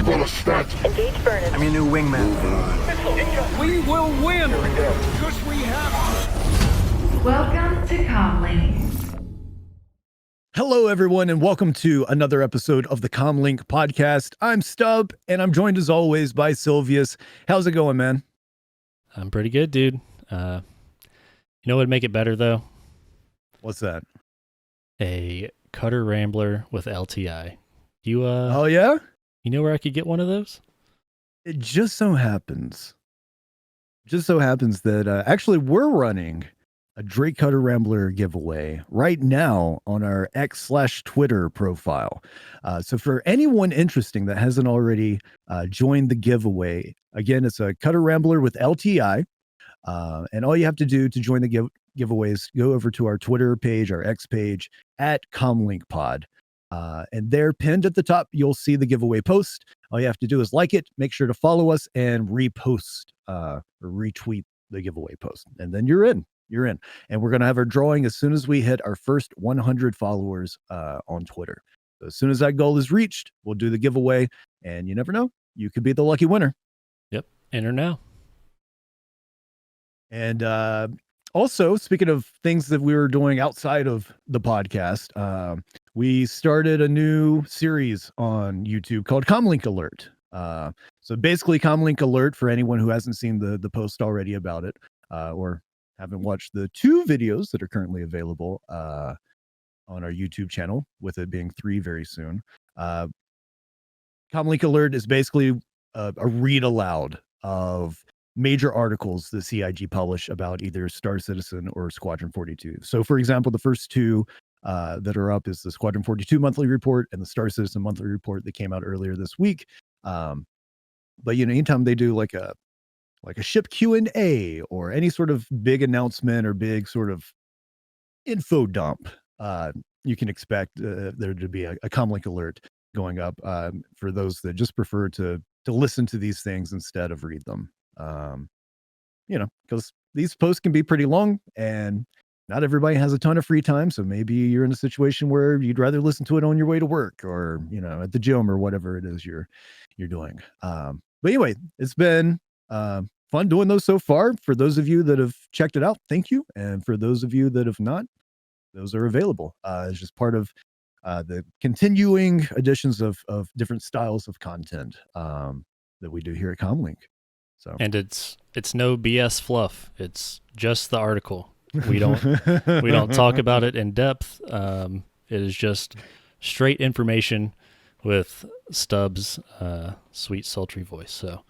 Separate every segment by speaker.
Speaker 1: full of stats.
Speaker 2: Engage Burnham.
Speaker 3: I'm your new wingman.
Speaker 4: We will win! Because we have...
Speaker 5: Welcome to CommLink.
Speaker 6: Hello, everyone, and welcome to another episode of the CommLink Podcast. I'm Stubb, and I'm joined as always by Silvius. How's it going, man?
Speaker 7: I'm pretty good, dude. You know what would make it better, though?
Speaker 6: What's that?
Speaker 7: A Cutter Rambler with LTI. You,
Speaker 6: oh, yeah?
Speaker 7: You know where I could get one of those?
Speaker 6: It just so happens that actually we're running a Drake Cutter Rambler giveaway right now on our X/Twitter profile. So for anyone interesting that hasn't already joined the giveaway, again, it's a Cutter Rambler with LTI. And all you have to do to join the giveaway is go over to our Twitter page, our X page at CommLink Pod. And there, pinned at the top, you'll see the giveaway post. All you have to do is like it, make sure to follow us, and repost or retweet the giveaway post. And then you're in. And we're going to have our drawing as soon as we hit our first 100 followers on Twitter. So as soon as that goal is reached, we'll do the giveaway. And you never know, you could be the lucky winner.
Speaker 7: Yep. Enter now.
Speaker 6: And also, speaking of things that we were doing outside of the podcast, we started a new series on YouTube called CommLink Alert. So basically, CommLink Alert, for anyone who hasn't seen the post already about it, or haven't watched the 2 videos that are currently available on our YouTube channel, with it being 3 very soon. CommLink Alert is basically a read aloud of major articles that CIG publish about either Star Citizen or Squadron 42. So, for example, the first 2 that are up is the Squadron 42 monthly report and the Star Citizen monthly report that came out earlier this week. But anytime they do like a ship Q&A or any sort of big announcement or big sort of info dump, you can expect there to be a CommLink Alert going up for those that just prefer to listen to these things instead of read them. Because these posts can be pretty long and not everybody has a ton of free time. So maybe you're in a situation where you'd rather listen to it on your way to work or, at the gym or whatever it is you're doing. But anyway, it's been fun doing those so far. For those of you that have checked it out, thank you. And for those of you that have not, those are available. It's just part of the continuing additions of different styles of content that we do here at CommLink. So. And
Speaker 7: it's no BS fluff. It's just the article. We don't talk about it in depth. It is just straight information with Stubbs' sweet sultry voice. So,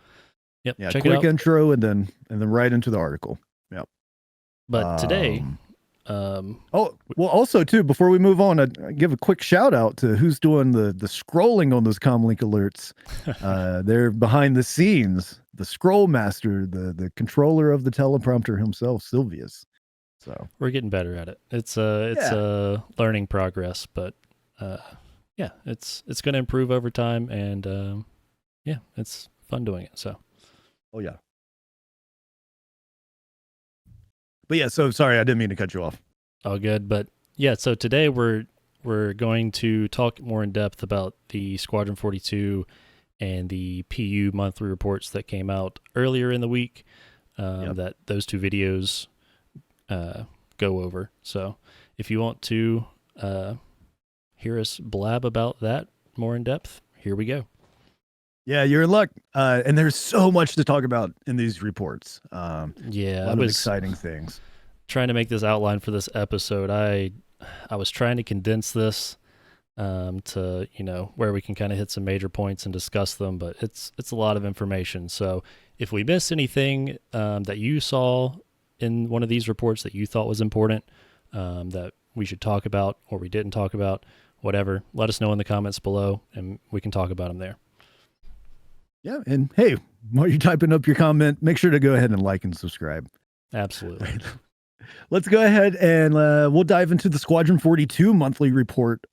Speaker 7: yep, check it out.
Speaker 6: Quick intro and then right into the article. Yep.
Speaker 7: But today,
Speaker 6: also too, before we move on, I give a quick shout out to who's doing the scrolling on those CommLink alerts. They're behind the scenes, the scroll master, the controller of the teleprompter himself, Silvius. So
Speaker 7: we're getting better at it. It's a learning progress, but it's going to improve over time, and it's fun doing it. So,
Speaker 6: oh yeah. But yeah, so sorry, I didn't mean to cut you off.
Speaker 7: All good, but yeah, so today we're going to talk more in depth about the Squadron 42 and the PU monthly reports that came out earlier in the week. That those 2 videos go over. So if you want to hear us blab about that more in depth, here we go.
Speaker 6: Yeah, you're in luck. And there's so much to talk about in these reports.
Speaker 7: A
Speaker 6: lot of exciting things.
Speaker 7: Trying to make this outline for this episode, I was trying to condense this to where we can kind of hit some major points and discuss them, but it's a lot of information. So if we miss anything that you saw in one of these reports that you thought was important, that we should talk about or we didn't talk about, whatever, let us know in the comments below and we can talk about them there.
Speaker 6: Yeah, and hey, while you're typing up your comment, make sure to go ahead and like and subscribe.
Speaker 7: Absolutely.
Speaker 6: Let's go ahead and we'll dive into the Squadron 42 monthly report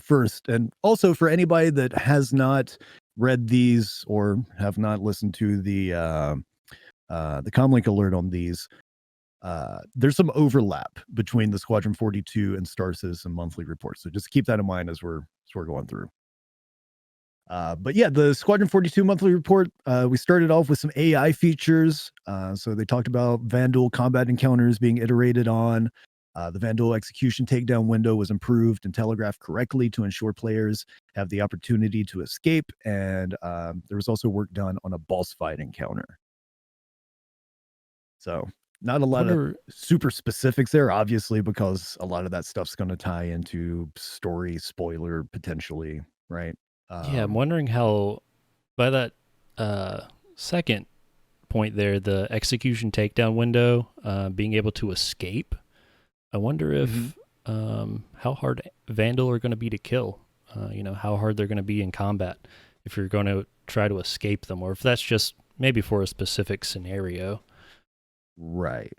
Speaker 6: first. And also for anybody that has not read these or have not listened to the CommLink alert on these, there's some overlap between the Squadron 42 and Star Citizen monthly reports. So just keep that in mind as we're going through. But yeah, the Squadron 42 monthly report, we started off with some AI features. So they talked about Vandal combat encounters being iterated on. The Vandal execution takedown window was improved and telegraphed correctly to ensure players have the opportunity to escape. And there was also work done on a boss fight encounter. So not a lot of super specifics there, obviously, because a lot of that stuff's going to tie into story spoiler potentially, right?
Speaker 7: Yeah, I'm wondering how, by that second point there, the execution takedown window, being able to escape, I wonder if how hard Vandal are going to be to kill, how hard they're going to be in combat if you're going to try to escape them, or if that's just maybe for a specific scenario.
Speaker 6: Right.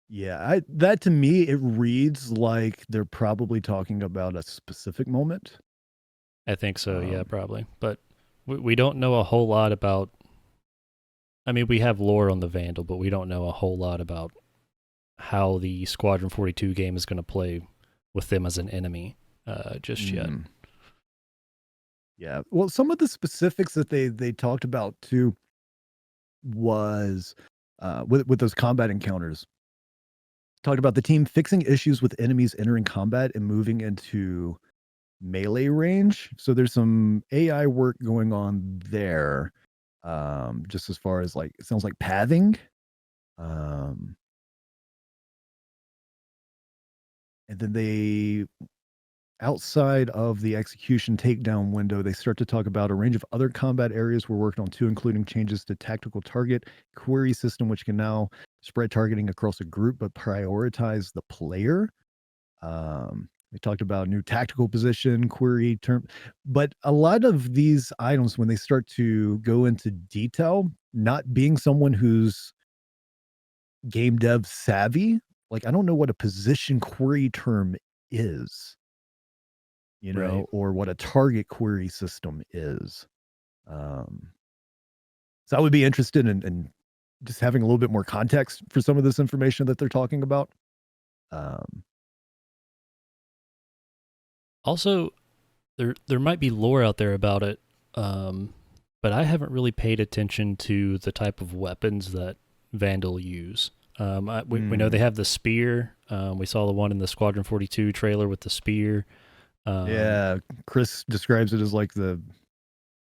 Speaker 6: Yeah, that to me, it reads like they're probably talking about a specific moment.
Speaker 7: I think so, yeah, probably. But we don't know a whole lot about... I mean, we have lore on the Vandal, but we don't know a whole lot about how the Squadron 42 game is going to play with them as an enemy just yet.
Speaker 6: Yeah, well, some of the specifics that they talked about too was with those combat encounters. Talked about the team fixing issues with enemies entering combat and moving into melee range. So there's some AI work going on there. Just as far as like, it sounds like pathing. And then they, outside of the execution takedown window, they start to talk about a range of other combat areas we're working on too, including changes to tactical target query system, which can now spread targeting across a group, but prioritize the player. We talked about new tactical position, query term, but a lot of these items, when they start to go into detail, not being someone who's game dev savvy, like I don't know what a position query term is,
Speaker 7: Right.
Speaker 6: or what a target query system is. So I would be interested in just having a little bit more context for some of this information that they're talking about.
Speaker 7: Also, there might be lore out there about it, but I haven't really paid attention to the type of weapons that Vandal use. We know they have the spear. We saw the one in the Squadron 42 trailer with the spear.
Speaker 6: Yeah, Chris describes it as like the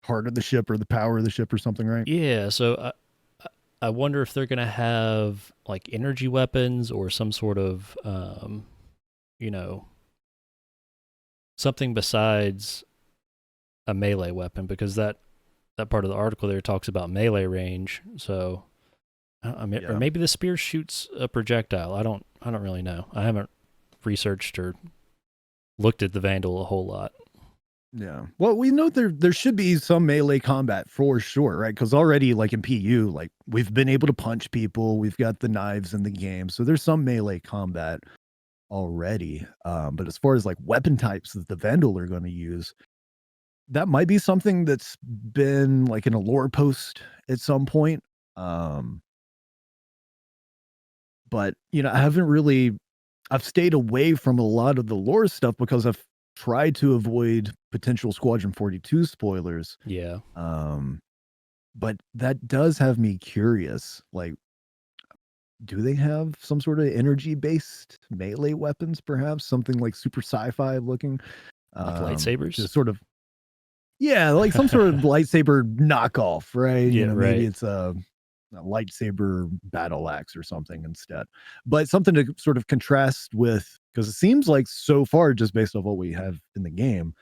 Speaker 6: heart of the ship or the power of the ship or something, right?
Speaker 7: Yeah, so I wonder if they're going to have like energy weapons or some sort of, something besides a melee weapon, because that part of the article there talks about melee range. So, or maybe the spear shoots a projectile. I don't really know. I haven't researched or looked at the Vandal a whole lot.
Speaker 6: Yeah. Well, we know there should be some melee combat for sure, right? Because already, like in PU, like we've been able to punch people. We've got the knives in the game, so there's some melee combat already. But as far as like weapon types that the Vandal are going to use, that might be something that's been like in a lore post at some point. But I've stayed away from a lot of the lore stuff because I've tried to avoid potential Squadron 42 spoilers.
Speaker 7: Yeah.
Speaker 6: But that does have me curious. Like, do they have some sort of energy-based melee weapons, perhaps? Something like super sci-fi looking?
Speaker 7: Like lightsabers?
Speaker 6: Just sort of, yeah, like some sort of lightsaber knockoff, right?
Speaker 7: Yeah, right.
Speaker 6: Maybe it's a lightsaber battle axe or something instead. But something to sort of contrast with, because it seems like so far, just based off what we have in the game,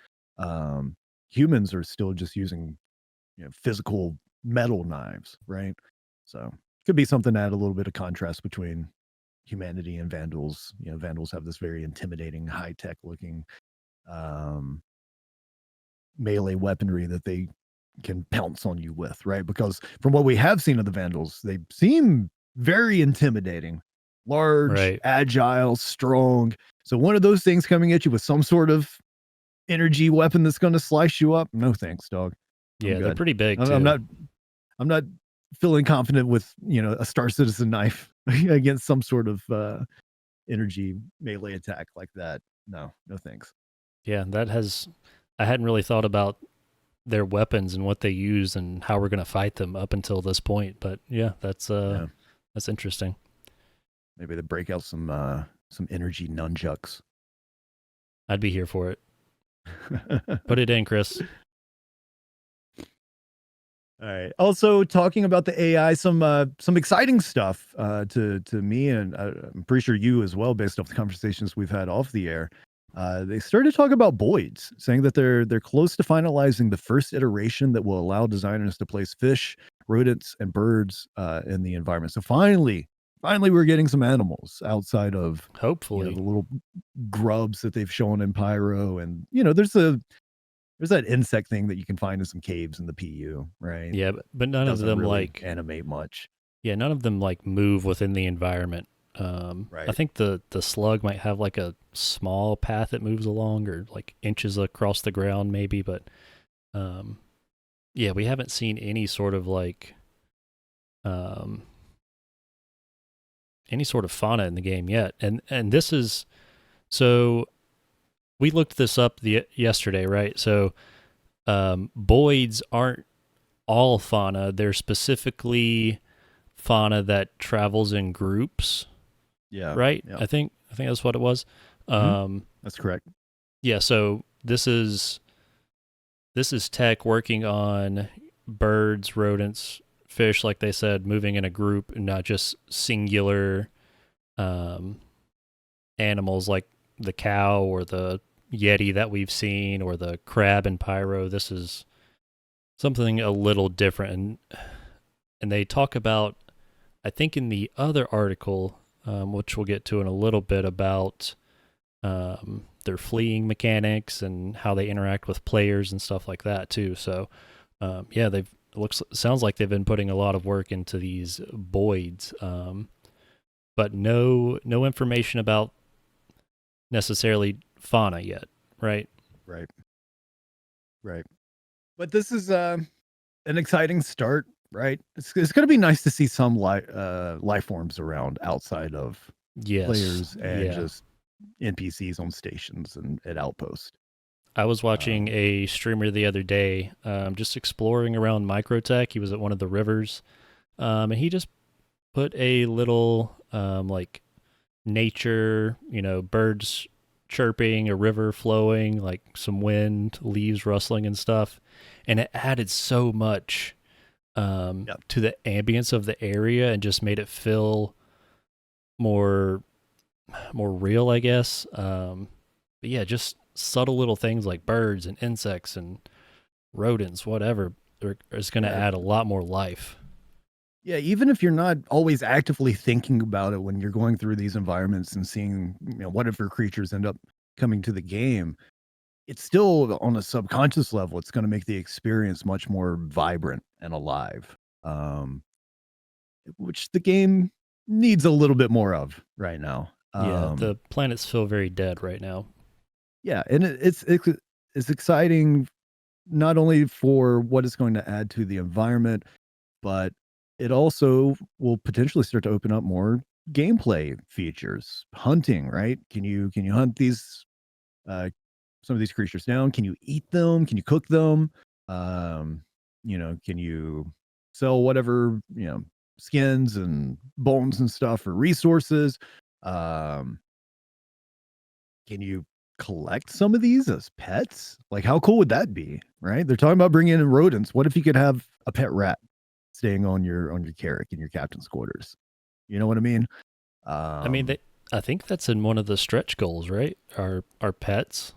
Speaker 6: humans are still just using physical metal knives, right? So could be something to add a little bit of contrast between humanity and Vandals. Vandals have this very intimidating, high-tech looking melee weaponry that they can pounce on you with, right? Because from what we have seen of the Vandals, they seem very intimidating, large,
Speaker 7: right,
Speaker 6: agile, strong. So one of those things coming at you with some sort of energy weapon that's going to slice you up, no thanks, dog.
Speaker 7: Yeah, they're pretty big too.
Speaker 6: I'm not feeling confident with a Star Citizen knife against some sort of energy melee attack like that. No thanks.
Speaker 7: Yeah, I hadn't really thought about their weapons and what they use and how we're going to fight them up until this point. But yeah, that's interesting.
Speaker 6: Maybe they break out some energy nunchucks.
Speaker 7: I'd be here for it. Put it in, Chris.
Speaker 6: All right. Also, talking about the AI, some exciting stuff to me, and I'm pretty sure you as well, based off the conversations we've had off the air. They started to talk about Boids, saying that they're close to finalizing the first iteration that will allow designers to place fish, rodents, and birds in the environment. So finally, we're getting some animals outside of
Speaker 7: hopefully
Speaker 6: the little grubs that they've shown in Pyro, and there's that insect thing that you can find in some caves in the PU, right?
Speaker 7: Yeah, but none of them
Speaker 6: really
Speaker 7: like
Speaker 6: animate much.
Speaker 7: Yeah, none of them like move within the environment.
Speaker 6: Right.
Speaker 7: I think the slug might have like a small path it moves along, or like inches across the ground maybe, but yeah, we haven't seen any sort of like any sort of fauna in the game yet. And this is, so we looked this up yesterday, right? So Boids aren't all fauna. They're specifically fauna that travels in groups.
Speaker 6: Yeah.
Speaker 7: Right?
Speaker 6: Yeah.
Speaker 7: I think that's what it was.
Speaker 6: That's correct.
Speaker 7: Yeah, so this is tech working on birds, rodents, fish, like they said, moving in a group and not just singular animals like the cow or the yeti that we've seen or the crab in Pyro. This is something a little different, and they talk about, I think in the other article, which we'll get to in a little bit, about their fleeing mechanics and how they interact with players and stuff like that too. So yeah, sounds like they've been putting a lot of work into these Boids, but no information about necessarily fauna yet, right?
Speaker 6: Right. But this is an exciting start, right? It's going to be nice to see some life forms around outside of players and just NPCs on stations and at outposts.
Speaker 7: I was watching a streamer the other day, just exploring around Microtech. He was at one of the rivers, and he just put a little like nature, birds chirping, a river flowing, like some wind, leaves rustling and stuff, and it added so much to the ambience of the area and just made it feel more real, I guess. But yeah, just subtle little things like birds and insects and rodents, whatever, is going to add a lot more life.
Speaker 6: Yeah, even if you're not always actively thinking about it when you're going through these environments and seeing, whatever creatures end up coming to the game, it's still on a subconscious level, it's going to make the experience much more vibrant and alive, which the game needs a little bit more of right now.
Speaker 7: Yeah, the planets feel very dead right now.
Speaker 6: Yeah, and it's exciting not only for what it's going to add to the environment, but it also will potentially start to open up more gameplay features. Hunting, right? Can you hunt these some of these creatures down? Can you eat them? Can you cook them? Can you sell whatever, skins and bones and stuff for resources? Can you collect some of these as pets? Like, how cool would that be, right? They're talking about bringing in rodents. What if you could have a pet rat staying on your carrack in your captain's quarters? You know what I mean?
Speaker 7: I think that's in one of the stretch goals, right? Our pets.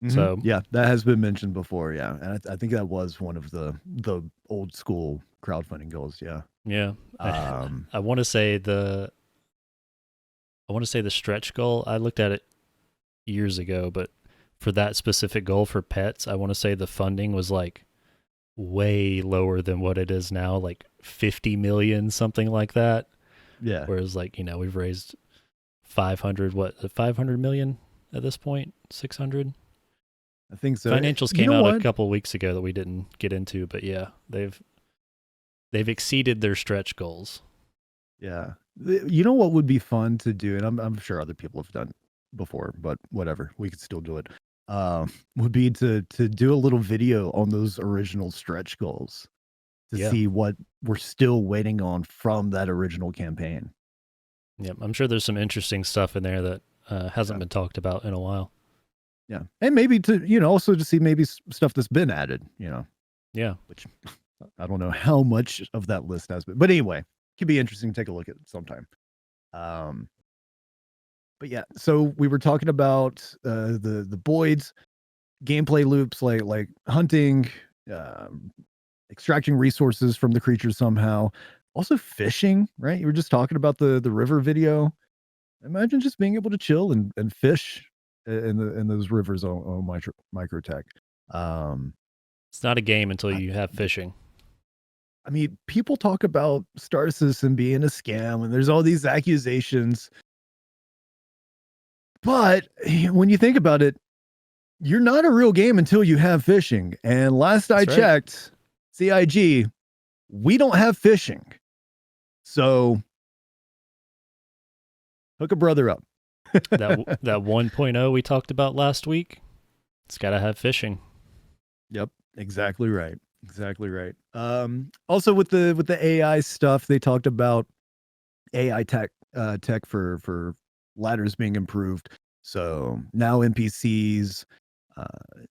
Speaker 6: Mm-hmm.
Speaker 7: So
Speaker 6: yeah, that has been mentioned before. Yeah, and I think that was one of the old school crowdfunding goals. Yeah.
Speaker 7: Yeah. I want to say the stretch goal. I looked at it years ago, but for that specific goal for pets, I want to say the funding was like way lower than what it is now, like 50 million, something like that.
Speaker 6: Yeah.
Speaker 7: Whereas we've raised 500 million at this point, 600.
Speaker 6: I think so.
Speaker 7: Financials came out a couple weeks ago that we didn't get into, but yeah, they've exceeded their stretch goals.
Speaker 6: Yeah. You know what would be fun to do, and I'm sure other people have done before, but whatever, we could still do it. would be to do a little video on those original stretch goals to
Speaker 7: Yeah.
Speaker 6: see what we're still waiting on from that original campaign.
Speaker 7: Yep, I'm sure there's some interesting stuff in there that hasn't been talked about in a while.
Speaker 6: Yeah, and maybe to also to see maybe stuff that's been added.
Speaker 7: Yeah.
Speaker 6: Which I don't know how much of that list has been, but anyway, could be interesting to take a look at sometime. But yeah, so we were talking about the Boyd's gameplay loops, like hunting, extracting resources from the creatures somehow. Also fishing, right? You were just talking about the river video. Imagine just being able to chill and fish in those rivers on Microtech.
Speaker 7: It's not a game until you have fishing.
Speaker 6: I mean, people talk about Star Citizen being a scam, and there's all these accusations. But when you think about it, you're not a real game until you have fishing. And last I checked, CIG, we don't have fishing. So hook a brother up.
Speaker 7: that 1.0 we talked about last week, it's got to have fishing.
Speaker 6: Yep, exactly right. Exactly right. Also with the AI stuff, they talked about AI tech for ladders being improved. So now NPCs,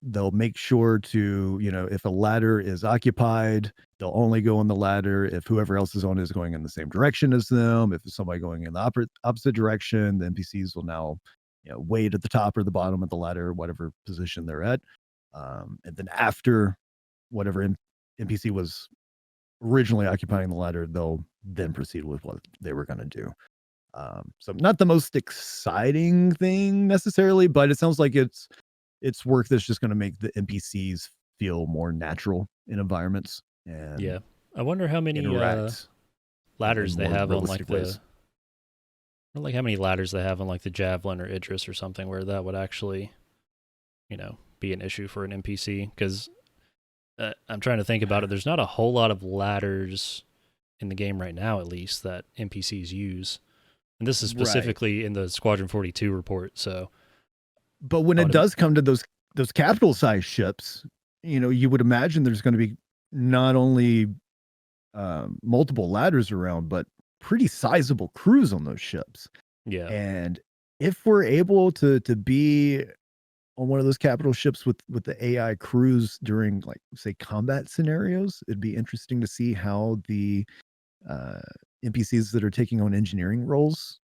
Speaker 6: they'll make sure to, if a ladder is occupied, they'll only go on the ladder if whoever else is on it is going in the same direction as them. If it's somebody going in the opposite direction, the NPCs will now, wait at the top or the bottom of the ladder, whatever position they're at. And then after whatever NPC was originally occupying the ladder, they'll then proceed with what they were going to do. So not the most exciting thing necessarily, but it sounds like it's work that's just going to make the NPCs feel more natural in environments. And
Speaker 7: yeah, I wonder how many ladders they have on like how many ladders they have on like the Javelin or Idris or something, where that would actually, be an issue for an NPC. Because I'm trying to think about it. There's not a whole lot of ladders in the game right now, at least, that NPCs use. And this is specifically in the Squadron 42 report. So,
Speaker 6: but when it does come to those capital size ships, you would imagine there's going to be not only multiple ladders around, but pretty sizable crews on those ships.
Speaker 7: Yeah.
Speaker 6: And if we're able to be on one of those capital ships with the AI crews during, like, say, combat scenarios, it'd be interesting to see how the NPCs that are taking on engineering roles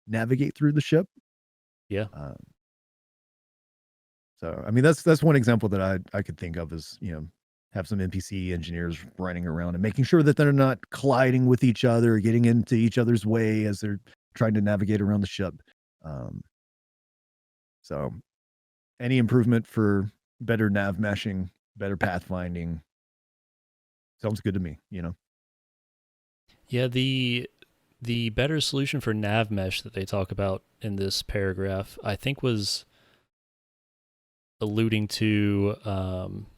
Speaker 6: navigate through the ship.
Speaker 7: Yeah.
Speaker 6: So, I mean, that's one example that I could think of is, have some NPC engineers running around and making sure that they're not colliding with each other, getting into each other's way as they're trying to navigate around the ship. So any improvement for better nav meshing, better pathfinding sounds good to me,
Speaker 7: Yeah, the better solution for nav mesh that they talk about in this paragraph, I think, was alluding to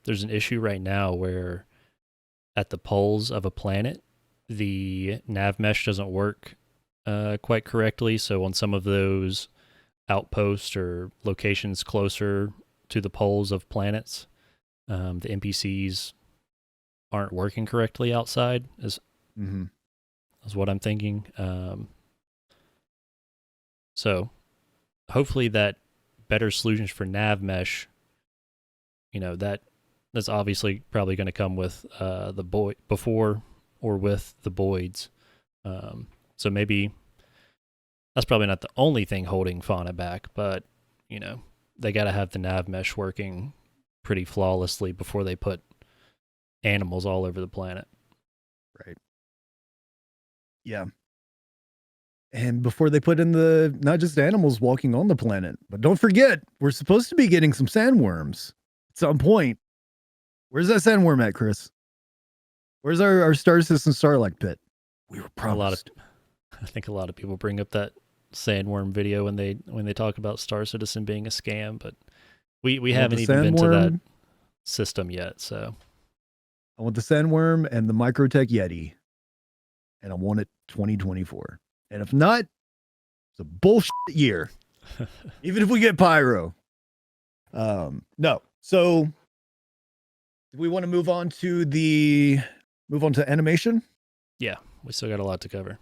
Speaker 7: there's an issue right now where at the poles of a planet, the nav mesh doesn't work quite correctly. So on some of those outposts or locations closer to the poles of planets, the NPCs aren't working correctly outside, is what I'm thinking. So hopefully that better solutions for nav mesh, that's obviously probably going to come with before or with the Boyds. So maybe that's probably not the only thing holding Fauna back, but they got to have the nav mesh working pretty flawlessly before they put animals all over the planet.
Speaker 6: Right. Yeah. And before they put in not just animals walking on the planet, but don't forget, we're supposed to be getting some sandworms at some point. Where's that sandworm at, Chris? Where's our Star Citizen Starlight pit? We were promised.
Speaker 7: I think a lot of people bring up that sandworm video when they talk about Star Citizen being a scam, but we haven't even been to that system yet. So
Speaker 6: I want the sandworm and the Microtech Yeti, and I want it 2024. And if not, it's a bullshit year. Even if we get pyro. No. So we want to move on to animation.
Speaker 7: Yeah, we still got a lot to cover.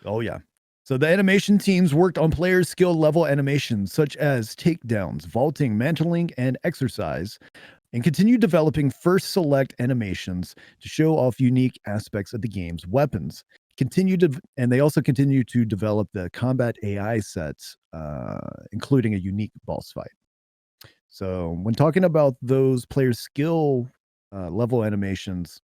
Speaker 6: Oh yeah. So the animation teams worked on players' skill level animations such as takedowns, vaulting, mantling, and exercise, and continued developing first select animations to show off unique aspects of the game's weapons. And they also continue to develop the combat AI sets, including a unique boss fight. So when talking about those players' skill level animations,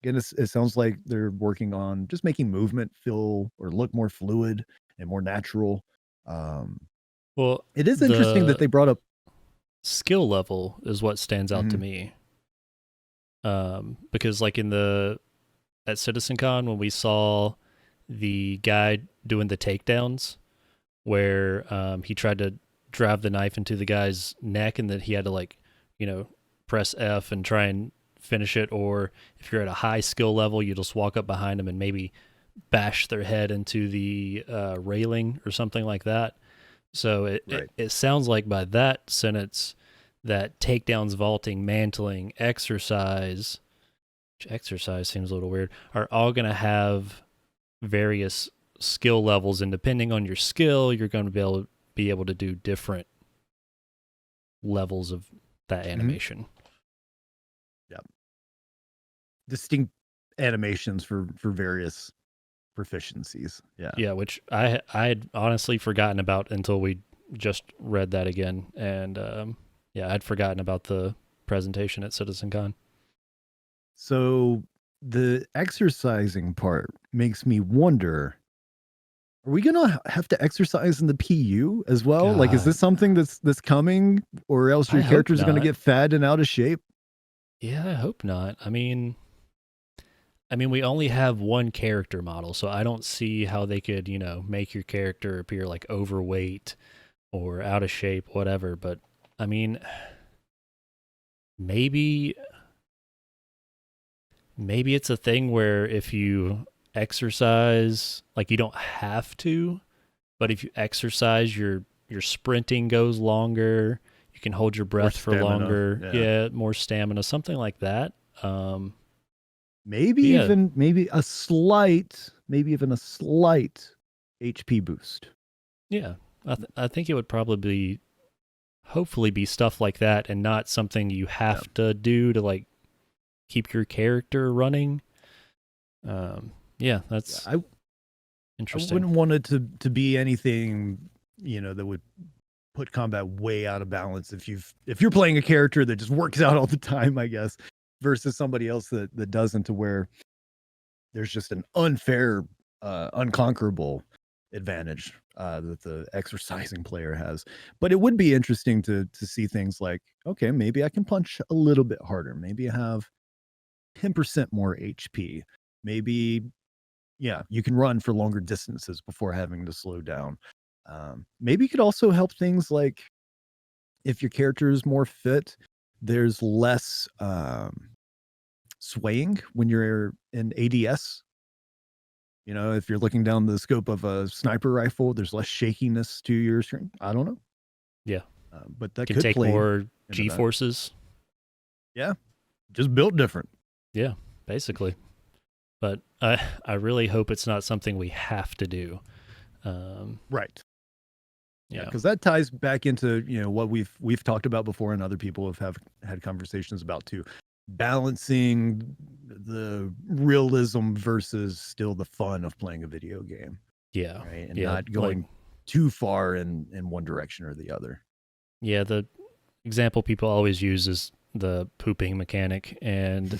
Speaker 6: again, it sounds like they're working on just making movement feel or look more fluid and more natural.
Speaker 7: Well,
Speaker 6: It is interesting that they brought up
Speaker 7: skill level is what stands out to me. Because like at CitizenCon, when we saw the guy doing the takedowns where he tried to drive the knife into the guy's neck and that he had to like, press F and try and finish it, or if you're at a high skill level, you just walk up behind them and maybe bash their head into the railing or something like that. So it sounds like by that sentence that takedowns, vaulting, mantling, exercise, which exercise seems a little weird, are all going to have various skill levels, and depending on your skill, you're going to be able to do different levels of that animation.
Speaker 6: Yeah. Distinct animations for various proficiencies. Yeah,
Speaker 7: which I had honestly forgotten about until we just read that again, and I'd forgotten about the presentation at CitizenCon.
Speaker 6: So the exercising part makes me wonder, are we gonna have to exercise in the PU as well?
Speaker 7: God.
Speaker 6: Like, is this something that's coming, or else your characters are gonna get fat and out of shape?
Speaker 7: Yeah, I hope not. I mean, we only have one character model, so I don't see how they could, make your character appear like overweight or out of shape, whatever. But I mean, maybe it's a thing where if you exercise, like you don't have to, but if you exercise, your sprinting goes longer. You can hold your breath for longer. Yeah, more stamina, something like that.
Speaker 6: Maybe even a slight HP boost.
Speaker 7: Yeah, I think it would probably hopefully be stuff like that, and not something you have to do to like keep your character running. That's interesting.
Speaker 6: I wouldn't want it to be anything, that would put combat way out of balance if you're playing a character that just works out all the time, I guess, versus somebody else that doesn't, to where there's just an unfair, unconquerable advantage that the exercising player has. But it would be interesting to see things like, okay, maybe I can punch a little bit harder. Maybe I have 10% more HP. Maybe, you can run for longer distances before having to slow down. Maybe it could also help things like if your character is more fit, there's less swaying when you're in ADS. If you're looking down the scope of a sniper rifle, there's less shakiness to your screen. I don't know.
Speaker 7: Yeah.
Speaker 6: But that
Speaker 7: could
Speaker 6: could
Speaker 7: take
Speaker 6: play
Speaker 7: more G-forces.
Speaker 6: Yeah. Just built different.
Speaker 7: Yeah, basically. But I really hope it's not something we have to do.
Speaker 6: Right. Yeah, because that ties back into what we've talked about before, and other people have had conversations about too, balancing the realism versus still the fun of playing a video game.
Speaker 7: Yeah,
Speaker 6: right, and not going too far in one direction or the other.
Speaker 7: Yeah, the example people always use is the pooping mechanic, and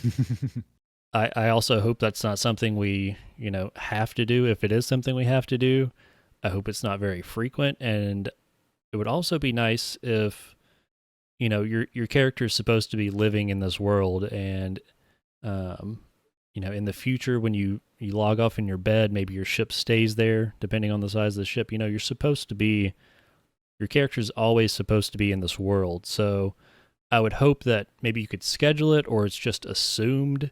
Speaker 7: I also hope that's not something we have to do. If it is something we have to do, I hope it's not very frequent. And it would also be nice if, your character is supposed to be living in this world, and, in the future when you log off in your bed, maybe your ship stays there, depending on the size of the ship. Your character's always supposed to be in this world. So I would hope that maybe you could schedule it, or it's just assumed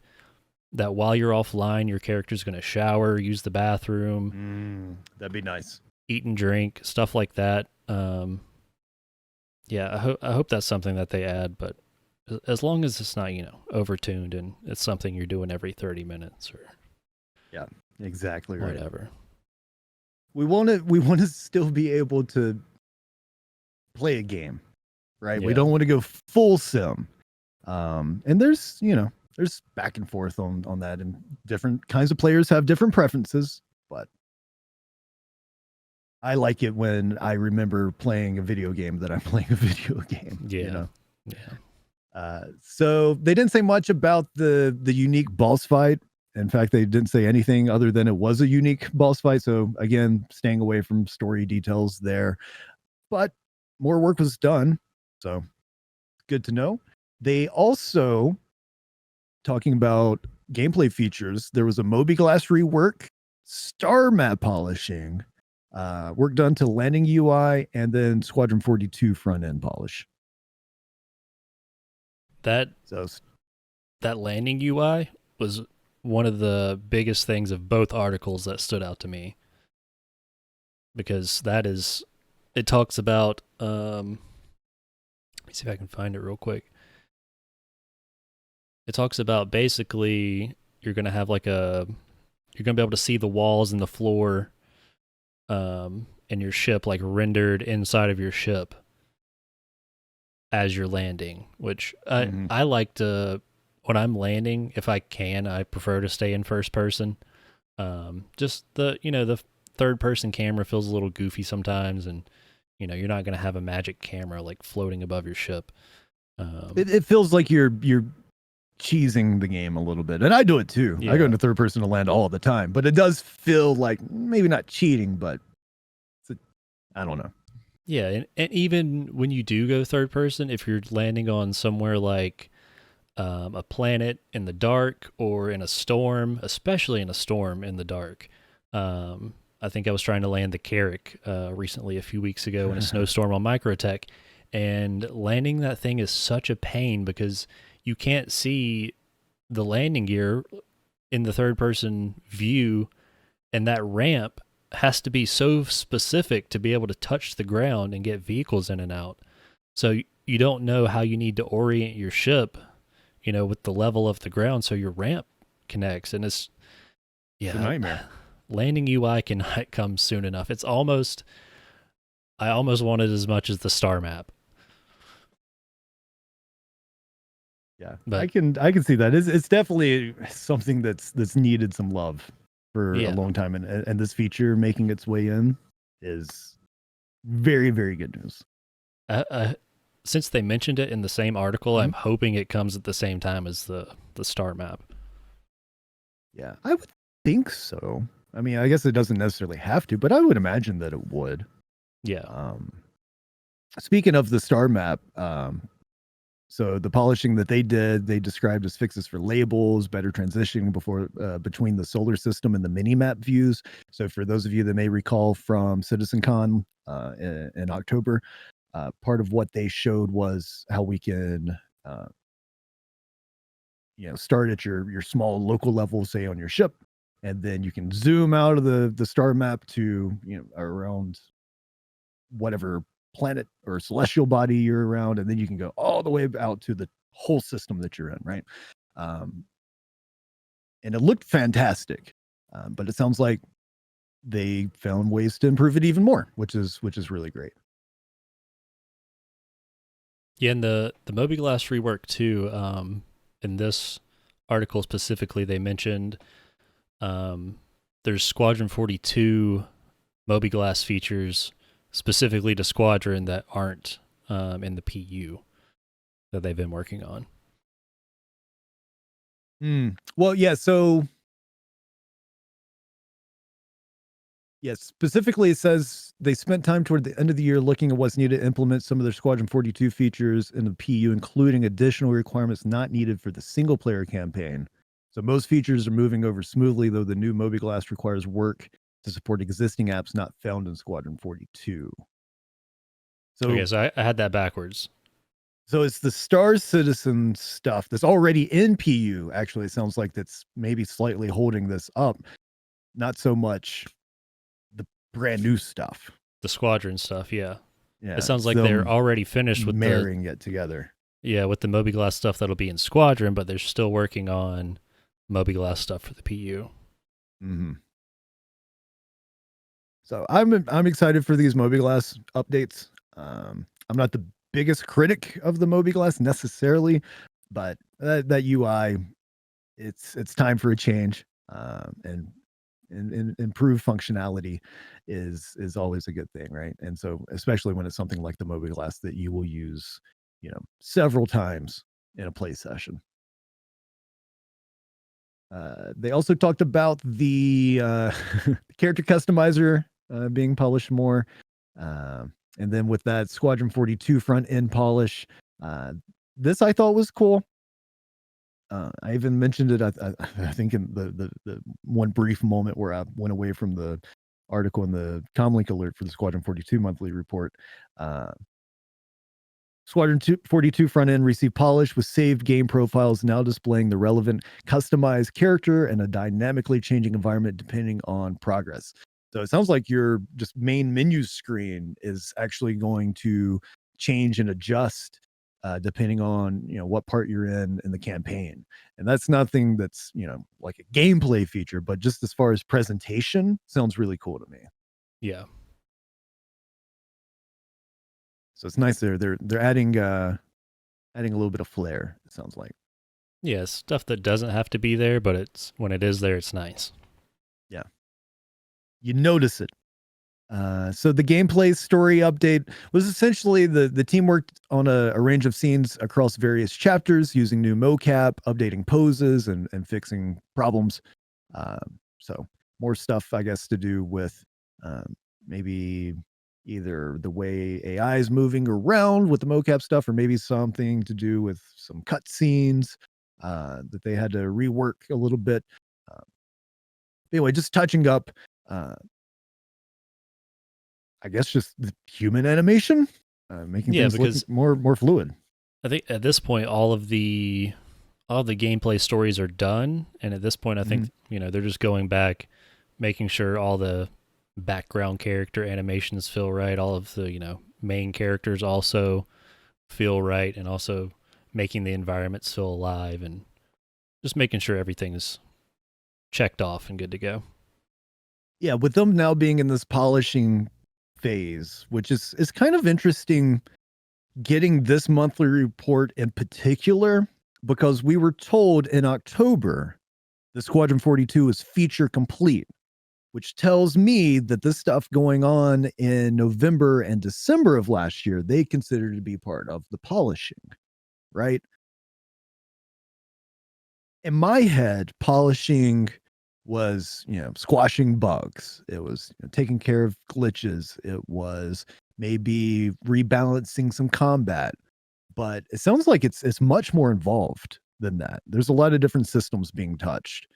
Speaker 7: that while you're offline, your character's going to shower, use the bathroom.
Speaker 6: That'd be nice.
Speaker 7: Eat and drink, stuff like that. Yeah, I hope that's something that they add, but as long as it's not, overtuned and it's something you're doing every 30 minutes or
Speaker 6: Exactly right.
Speaker 7: whatever.
Speaker 6: We want to still be able to play a game, right? We
Speaker 7: Yeah.
Speaker 6: don't want to go full sim. And there's back and forth on that, and different kinds of players have different preferences, but I like it when I remember playing a video game that I'm playing a video game.
Speaker 7: Yeah.
Speaker 6: So they didn't say much about the unique boss fight. In fact, they didn't say anything other than it was a unique boss fight. So again, staying away from story details there, but more work was done. So good to know. They also, talking about gameplay features, there was a Moby Glass rework, Starmap polishing, work done to landing UI, and then Squadron 42 front end polish.
Speaker 7: That landing UI was one of the biggest things of both articles that stood out to me, because it talks about, let me see if I can find it real quick. It talks about basically you're going to have you're going to be able to see the walls and the floor in your ship, like rendered inside of your ship as you're landing, which I like to, when I'm landing, if I can, I prefer to stay in first person. Just the third person camera feels a little goofy sometimes, and you're not going to have a magic camera like floating above your ship.
Speaker 6: It feels like you're cheesing the game a little bit, and I do it too. I go into third person to land all the time, but it does feel like maybe not cheating, but I don't know.
Speaker 7: Yeah, and even when you do go third person, if you're landing on somewhere like a planet in the dark or in a storm, especially in a storm in the dark. I think I was trying to land the Carrick recently a few weeks ago in a snowstorm on Microtech, and landing that thing is such a pain because you can't see the landing gear in the third person view, and that ramp has to be so specific to be able to touch the ground and get vehicles in and out. So you don't know how you need to orient your ship, with the level of the ground so your ramp connects. And it's a nightmare. Landing UI cannot come soon enough. I almost want it as much as the Starmap.
Speaker 6: Yeah, but I can see that. It's definitely something that's needed some love for a long time, and this feature making its way in is very, very good news.
Speaker 7: Since they mentioned it in the same article, I'm hoping it comes at the same time as the Starmap.
Speaker 6: Yeah, I would think so. I mean, I guess it doesn't necessarily have to, but I would imagine that it would.
Speaker 7: Yeah.
Speaker 6: Speaking of the Starmap, so the polishing that they did, they described as fixes for labels, better transitioning between the solar system and the mini-map views. So for those of you that may recall from CitizenCon in October, part of what they showed was how we can start at your small local level, say on your ship, and then you can zoom out of the star map to around whatever planet or celestial body you're around, and then you can go all the way out to the whole system that you're in, right? And it looked fantastic, but it sounds like they found ways to improve it even more, which is really great.
Speaker 7: Yeah, and the Moby Glass rework too. In this article specifically, they mentioned there's Squadron 42 Moby Glass features specifically to Squadron that aren't in the PU that they've been working on.
Speaker 6: Well, yeah, so yes, specifically it says they spent time toward the end of the year looking at what's needed to implement some of their Squadron 42 features in the PU, including additional requirements not needed for the single player campaign. So most features are moving over smoothly, though the new Moby Glass requires work to support existing apps not found in Squadron 42.
Speaker 7: So I had that backwards.
Speaker 6: So it's the Star Citizen stuff that's already in PU. Actually, it sounds like that's maybe slightly holding this up. Not so much the brand new stuff.
Speaker 7: The Squadron stuff, yeah.
Speaker 6: Yeah,
Speaker 7: It sounds like
Speaker 6: them
Speaker 7: they're already finished with
Speaker 6: marrying it together.
Speaker 7: with the Mobiglass stuff that'll be in Squadron, but they're still working on Mobiglass stuff for the PU.
Speaker 6: Mm-hmm. So I'm excited for these Mobiglass updates. I'm not the biggest critic of the Mobiglass necessarily, but that UI, it's time for a change. And improved functionality is always a good thing, right? And so especially when it's something like the Mobiglass that you will use, several times in a play session. They also talked about the character customizer being polished more. And then with that Squadron 42 front end polish, this I thought was cool. I even mentioned it, I think, in the one brief moment where I went away from the article in the CommLink alert for the Squadron 42 monthly report. Squadron 42 front end received polish with saved game profiles now displaying the relevant customized character and a dynamically changing environment depending on progress. So it sounds like your just main menu screen is actually going to change and adjust depending on what part you're in the campaign. And that's nothing that's like a gameplay feature, but just as far as presentation, sounds really cool to me.
Speaker 7: Yeah.
Speaker 6: So it's nice they're adding a little bit of flair, it sounds like.
Speaker 7: Yeah, stuff that doesn't have to be there, but it's when it is there, it's nice.
Speaker 6: Yeah. You notice it. So the gameplay story update was essentially the team worked on a range of scenes across various chapters using new mocap, updating poses, and fixing problems. So more stuff, I guess, to do with maybe either the way AI is moving around with the mocap stuff, or maybe something to do with some cutscenes that they had to rework a little bit. Anyway, just touching up. I guess just the human animation, making things look more fluid.
Speaker 7: I think at this point, all of the gameplay stories are done, and at this point, I think they're just going back, making sure all the background character animations feel right, all of the main characters also feel right, and also making the environments feel alive, and just making sure everything's checked off and good to go.
Speaker 6: Yeah, with them now being in this polishing phase, which is kind of interesting, getting this monthly report in particular, because we were told in October the Squadron 42 is feature complete, which tells me that this stuff going on in November and December of last year, they considered to be part of the polishing, right? In my head, polishing was squashing bugs. It was taking care of glitches. It was maybe rebalancing some combat, but it sounds like it's much more involved than that. There's a lot of different systems being touched.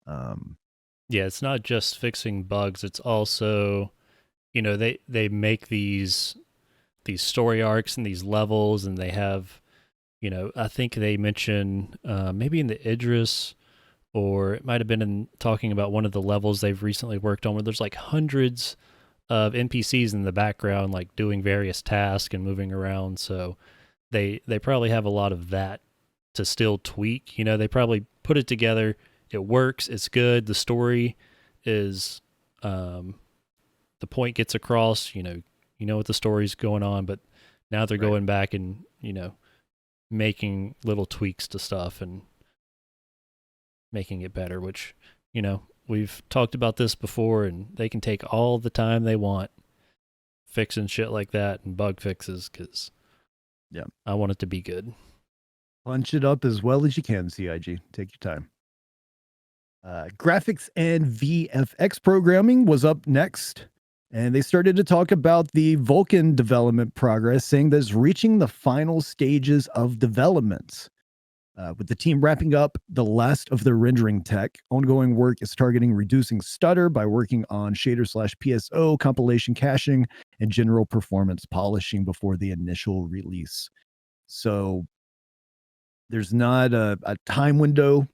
Speaker 7: Yeah, it's not just fixing bugs, it's also they make these story arcs and these levels, and they have I think they mention maybe in the Idris, or it might have been in talking about one of the levels they've recently worked on, where there's like hundreds of NPCs in the background, like doing various tasks and moving around. So they probably have a lot of that to still tweak. They probably put it together. It works. It's good. The story is, the point gets across. You know what the story's going on, but now they're going back and making little tweaks to stuff and making it better, which, we've talked about this before, and they can take all the time they want fixing shit like that and bug fixes, because I want it to be good.
Speaker 6: Punch it up as well as you can, CIG. Take your time. Graphics and VFX programming was up next, and they started to talk about the Vulkan development progress, saying that it's reaching the final stages of development. With the team wrapping up the last of their rendering tech, ongoing work is targeting reducing stutter by working on shader/PSO, compilation caching, and general performance polishing before the initial release. So there's not a time window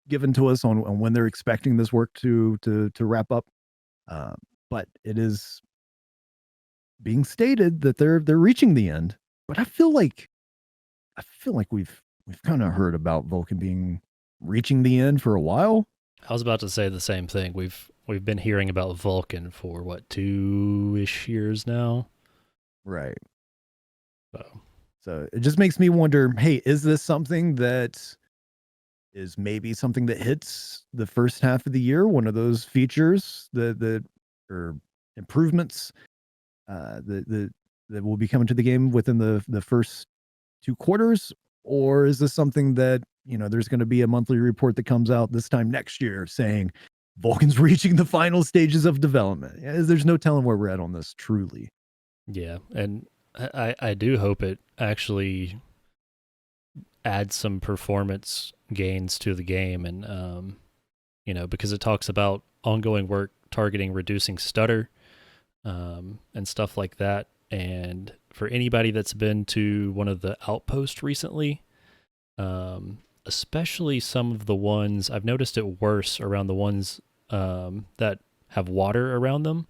Speaker 6: given to us on when they're expecting this work to wrap up. But it is being stated that they're reaching the end, but I feel like we've kind of heard about Vulcan being reaching the end for a while.
Speaker 7: I was about to say the same thing. We've been hearing about Vulcan for what, 2-ish years now?
Speaker 6: Right.
Speaker 7: So
Speaker 6: So it just makes me wonder, hey, is this something that is maybe something that hits the first half of the year, one of those features that or improvements that will be coming to the game within the first 2 quarters? Or is this something that, there's going to be a monthly report that comes out this time next year saying Vulcan's reaching the final stages of development? There's no telling where we're at on this, truly.
Speaker 7: yeah, and I do hope it actually adds some performance gains to the game, and because it talks about ongoing work targeting reducing stutter, and stuff like that. And for anybody that's been to one of the outposts recently, especially some of the ones, I've noticed it worse around the ones that have water around them.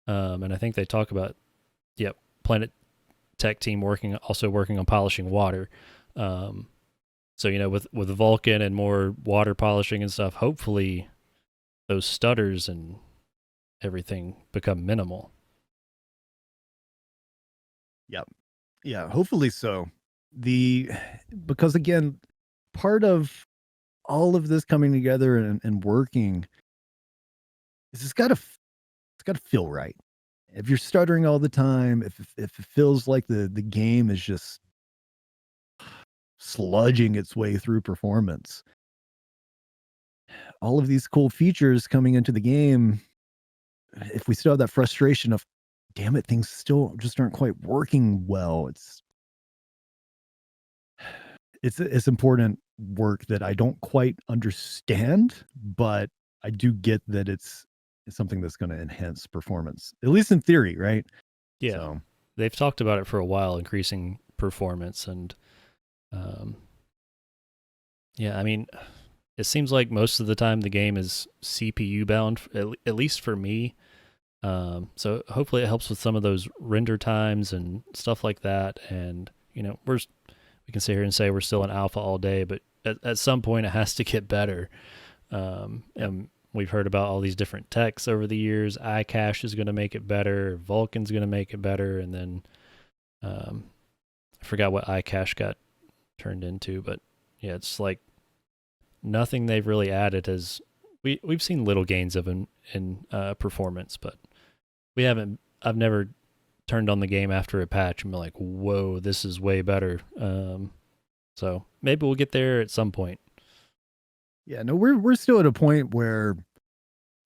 Speaker 7: And I think they talk about, Planet Tech team also working on polishing water. So, with Vulcan and more water polishing and stuff, hopefully those stutters and everything become minimal.
Speaker 6: Yep. Yeah, hopefully so. Because again, part of all of this coming together and working is it's got to feel right. If you're stuttering all the time, if it feels like the game is just sludging its way through performance, all of these cool features coming into the game, if we still have that frustration of, damn it, things still just aren't quite working well, it's important work that I don't quite understand, but I do get that it's something that's going to enhance performance, at least in theory, right?
Speaker 7: Yeah.
Speaker 6: So,
Speaker 7: They've talked about it for a while, increasing performance. And I mean, it seems like most of the time the game is CPU bound, at least for me. So hopefully it helps with some of those render times and stuff like that. And, we can sit here and say we're still in alpha all day, but at some point it has to get better. And we've heard about all these different techs over the years. iCache is going to make it better. Vulcan's going to make it better. And then I forgot what iCache got turned into, but yeah, it's like nothing they've really added has. We've seen little gains of in performance, but I've never turned on the game after a patch and been like, whoa, this is way better. So maybe we'll get there at some point.
Speaker 6: Yeah, no, we're still at a point where,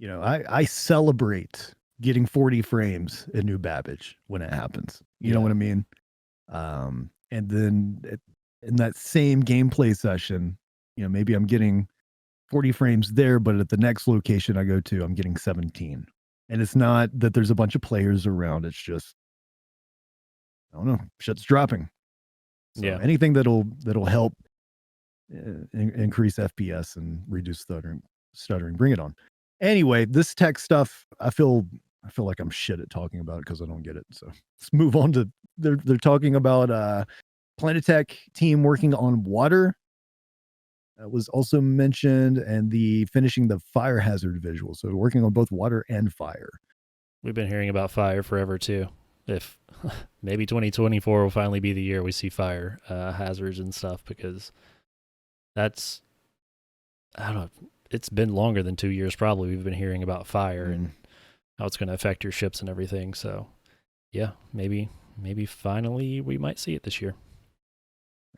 Speaker 6: I celebrate getting 40 frames in New Babbage when it happens. You know what I mean? And then in that same gameplay session, maybe I'm getting 40 frames there, but at the next location I go to, I'm getting 17. And it's not that there's a bunch of players around. It's just, I don't know, shit's dropping. So anything that'll help increase FPS and reduce stuttering, bring it on. Anyway, this tech stuff, I feel like I'm shit at talking about it because I don't get it. So let's move on to they're talking about Planet Tech team working on water. That was also mentioned, and finishing the fire hazard visual. So working on both water and fire.
Speaker 7: We've been hearing about fire forever too. If maybe 2024 will finally be the year we see fire hazards and stuff, because that's, I don't know, it's been longer than 2 years probably. We've been hearing about fire and how it's going to affect your ships and everything. So yeah, maybe finally we might see it this year.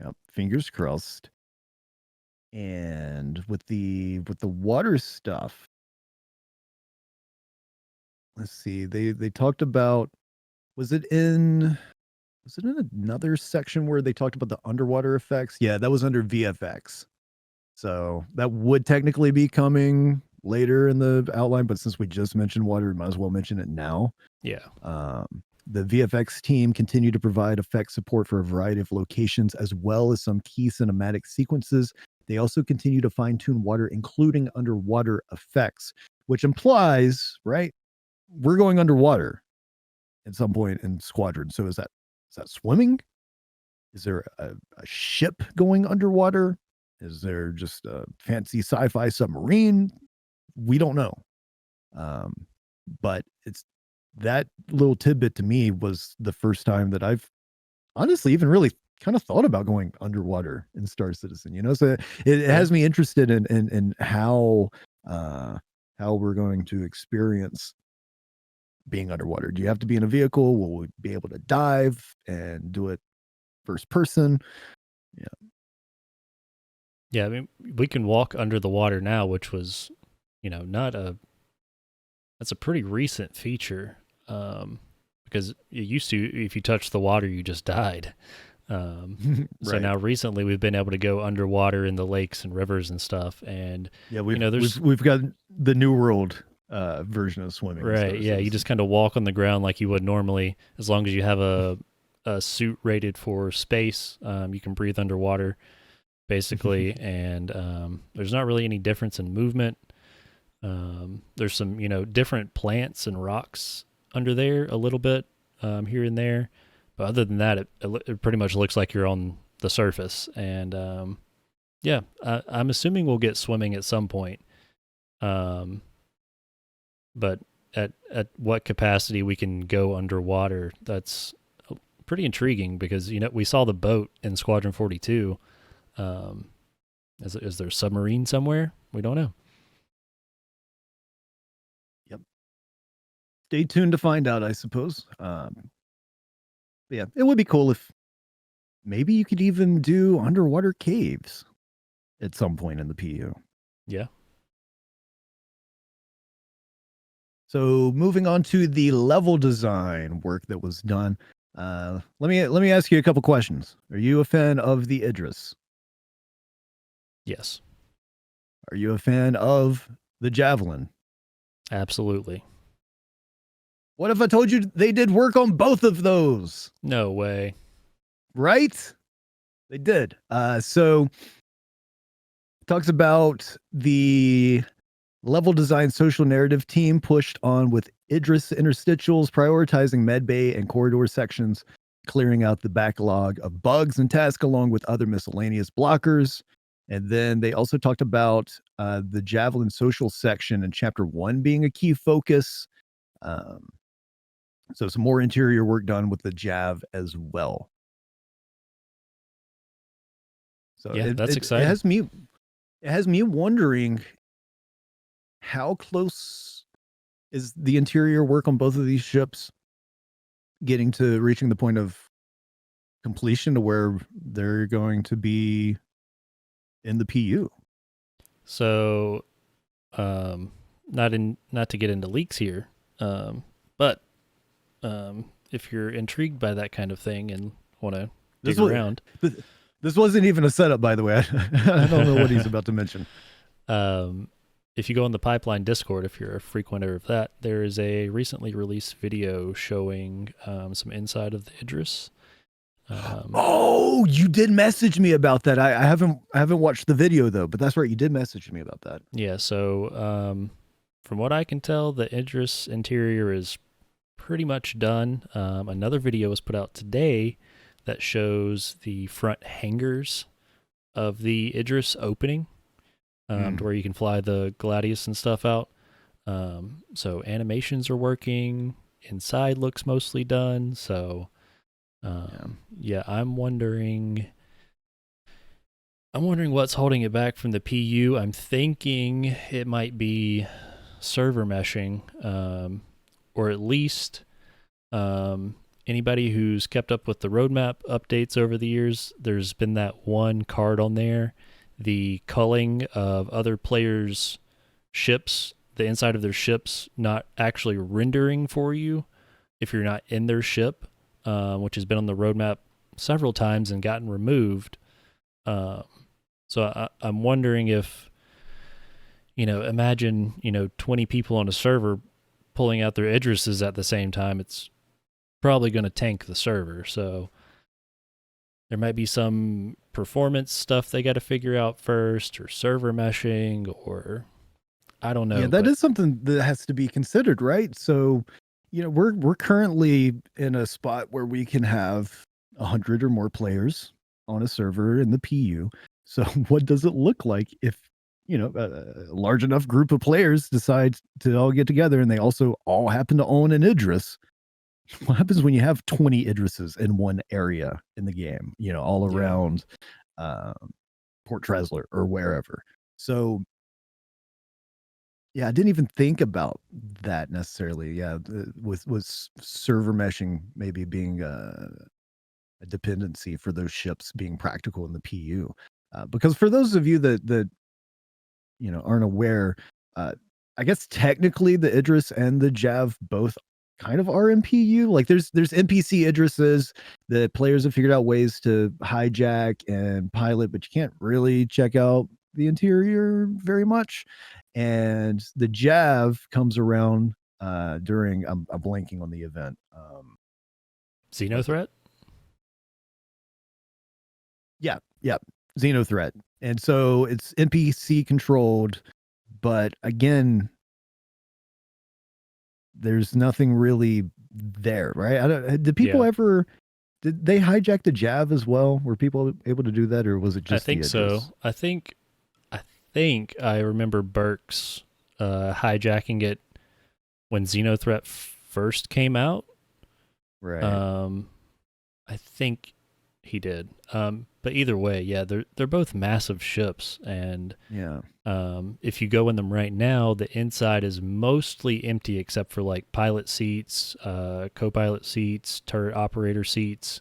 Speaker 6: Yep, fingers crossed. And with the water stuff, let's see, they talked about, was it in another section where they talked about the underwater effects? Yeah, that was under VFX. So that would technically be coming later in the outline, but since we just mentioned water, we might as well mention it now.
Speaker 7: Yeah.
Speaker 6: The VFX team continue to provide effect support for a variety of locations, as well as some key cinematic sequences. They also continue to fine-tune water, including underwater effects, which implies, right, we're going underwater. at some point in Squadron. So is that swimming? Is there a ship going underwater? Is there just a fancy sci-fi submarine? We don't know. But it's that little tidbit to me was the first time that I've honestly even really kind of thought about going underwater in Star Citizen, so it has me interested in how we're going to experience being underwater. Do you have to be in a vehicle? Will we be able to dive and do it first person?
Speaker 7: Yeah, I mean, we can walk under the water now, which was, that's a pretty recent feature, because it used to, if you touched the water, you just died. So
Speaker 6: Right.
Speaker 7: now recently we've been able to go underwater in the lakes and rivers and stuff. And
Speaker 6: Yeah, we've
Speaker 7: there's
Speaker 6: we've got the New World version of swimming. in Star
Speaker 7: right. Yeah, you
Speaker 6: Citizen.
Speaker 7: just kind of walk on the ground like you would normally, as long as you have a suit rated for space. You can breathe underwater, basically, and there's not really any difference in movement. There's some different plants and rocks under there a little bit here and there, but other than that, it pretty much looks like you're on the surface. And yeah, I'm assuming we'll get swimming at some point. But at what capacity we can go underwater, that's pretty intriguing, because we saw the boat in Squadron 42. Is there a submarine somewhere? We don't know.
Speaker 6: Stay tuned to find out, I suppose. Yeah, it would be cool if maybe you could even do underwater caves at some point in the PU.
Speaker 7: Yeah.
Speaker 6: So moving on to the level design work that was done. Let me ask you a couple questions. Are you a fan of the Idris?
Speaker 7: Yes.
Speaker 6: Are you a fan of the Javelin?
Speaker 7: Absolutely.
Speaker 6: What if I told you they did work on both of those?
Speaker 7: No way.
Speaker 6: Right? They did. So talks about the level design social narrative team pushed on with Idris interstitials, prioritizing medbay and corridor sections, clearing out the backlog of bugs and tasks along with other miscellaneous blockers. And then they also talked about the Javelin social section in chapter 1 being a key focus. So some more interior work done with the Jav as well. So
Speaker 7: Yeah, that's exciting.
Speaker 6: It has me wondering how close is the interior work on both of these ships getting to reaching the point of completion to where they're going to be in the PU.
Speaker 7: So, not to get into leaks here, but if you're intrigued by that kind of thing and want to dig around,
Speaker 6: this wasn't even a setup, by the way. I don't know what he's about to mention.
Speaker 7: If you go on the Pipeline Discord, if you're a frequenter of that, there is a recently released video showing some inside of the Idris.
Speaker 6: Oh, you did message me about that. I haven't watched the video though, but that's right. You did message me about that.
Speaker 7: Yeah. So from what I can tell, the Idris interior is pretty much done. Another video was put out today that shows the front hangars of the Idris opening, to where you can fly the Gladius and stuff out. So animations are working. Inside looks mostly done. So yeah, I'm wondering what's holding it back from the PU. I'm thinking it might be server meshing, or at least anybody who's kept up with the roadmap updates over the years, there's been that one card on there, the culling of other players' ships, the inside of their ships not actually rendering for you if you're not in their ship, which has been on the roadmap several times and gotten removed. So I'm wondering if, imagine, 20 people on a server pulling out their Idrises at the same time, it's probably going to tank the server. So there might be some performance stuff they got to figure out first, or server meshing, or I don't know.
Speaker 6: Yeah, that is something that has to be considered, right? So we're currently in a spot where we can have 100 or more players on a server in the PU. So what does it look like if a large enough group of players decide to all get together and they also all happen to own an Idris? What happens when you have 20 Idrises in one area in the game, all around Port Tresler or wherever? So yeah, I didn't even think about that necessarily. Yeah, with server meshing maybe being a dependency for those ships being practical in the PU. Because for those of you that aren't aware, I guess technically the Idris and the Jav both kind of are in PU. Like there's NPC Idrises that players have figured out ways to hijack and pilot, but you can't really check out the interior very much. And the Jav comes around during I'm blanking on the event.
Speaker 7: Xenothreat?
Speaker 6: Yeah, Xenothreat. And so it's NPC controlled, but again, there's nothing really there, right? Did people ever did they hijack the Jav as well? Were people able to do that, or was it just?
Speaker 7: I think so. I think I remember Burks hijacking it when Xenothreat first came out.
Speaker 6: Right.
Speaker 7: I think he did. But either way, yeah, they're both massive ships, and if you go in them right now, the inside is mostly empty except for like pilot seats, co-pilot seats, turret operator seats,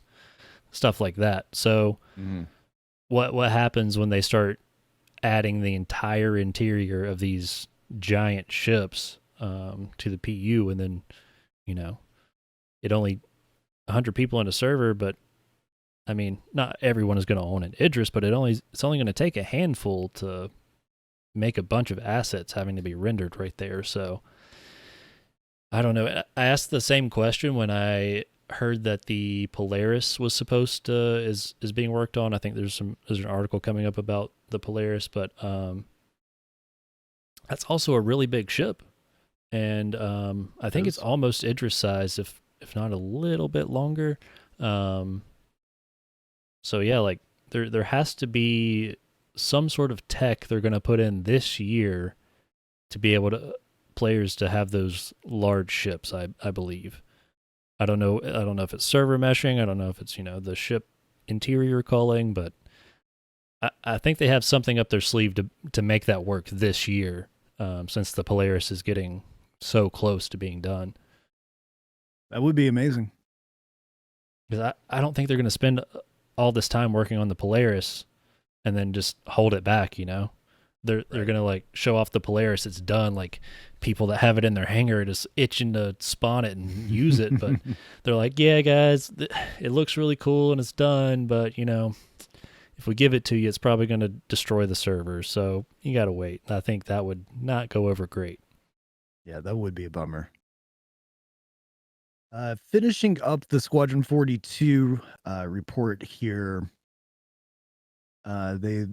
Speaker 7: stuff like that. So what happens when they start adding the entire interior of these giant ships to the PU, and then it only 100 people in a server, but I mean, not everyone is going to own an Idris, but it's only going to take a handful to make a bunch of assets having to be rendered right there. So I don't know. I asked the same question when I heard that the Polaris was supposed to is being worked on. I think there's an article coming up about the Polaris, but that's also a really big ship, and I think it's almost Idris size, if not a little bit longer. So yeah, like there has to be some sort of tech they're going to put in this year to be able to players to have those large ships. I believe. I don't know if it's server meshing. I don't know if it's the ship interior culling, but I think they have something up their sleeve to make that work this year, since the Polaris is getting so close to being done.
Speaker 6: That would be amazing.
Speaker 7: Because I don't think they're going to spend all this time working on the Polaris and then just hold it back, They're gonna like show off the Polaris, it's done. Like people that have it in their hangar are just itching to spawn it and use it, but they're like, yeah, guys, it looks really cool and it's done, but if we give it to you, it's probably gonna destroy the server. So you gotta wait. I think that would not go over great.
Speaker 6: Yeah, that would be a bummer. Finishing up the Squadron 42 report here. They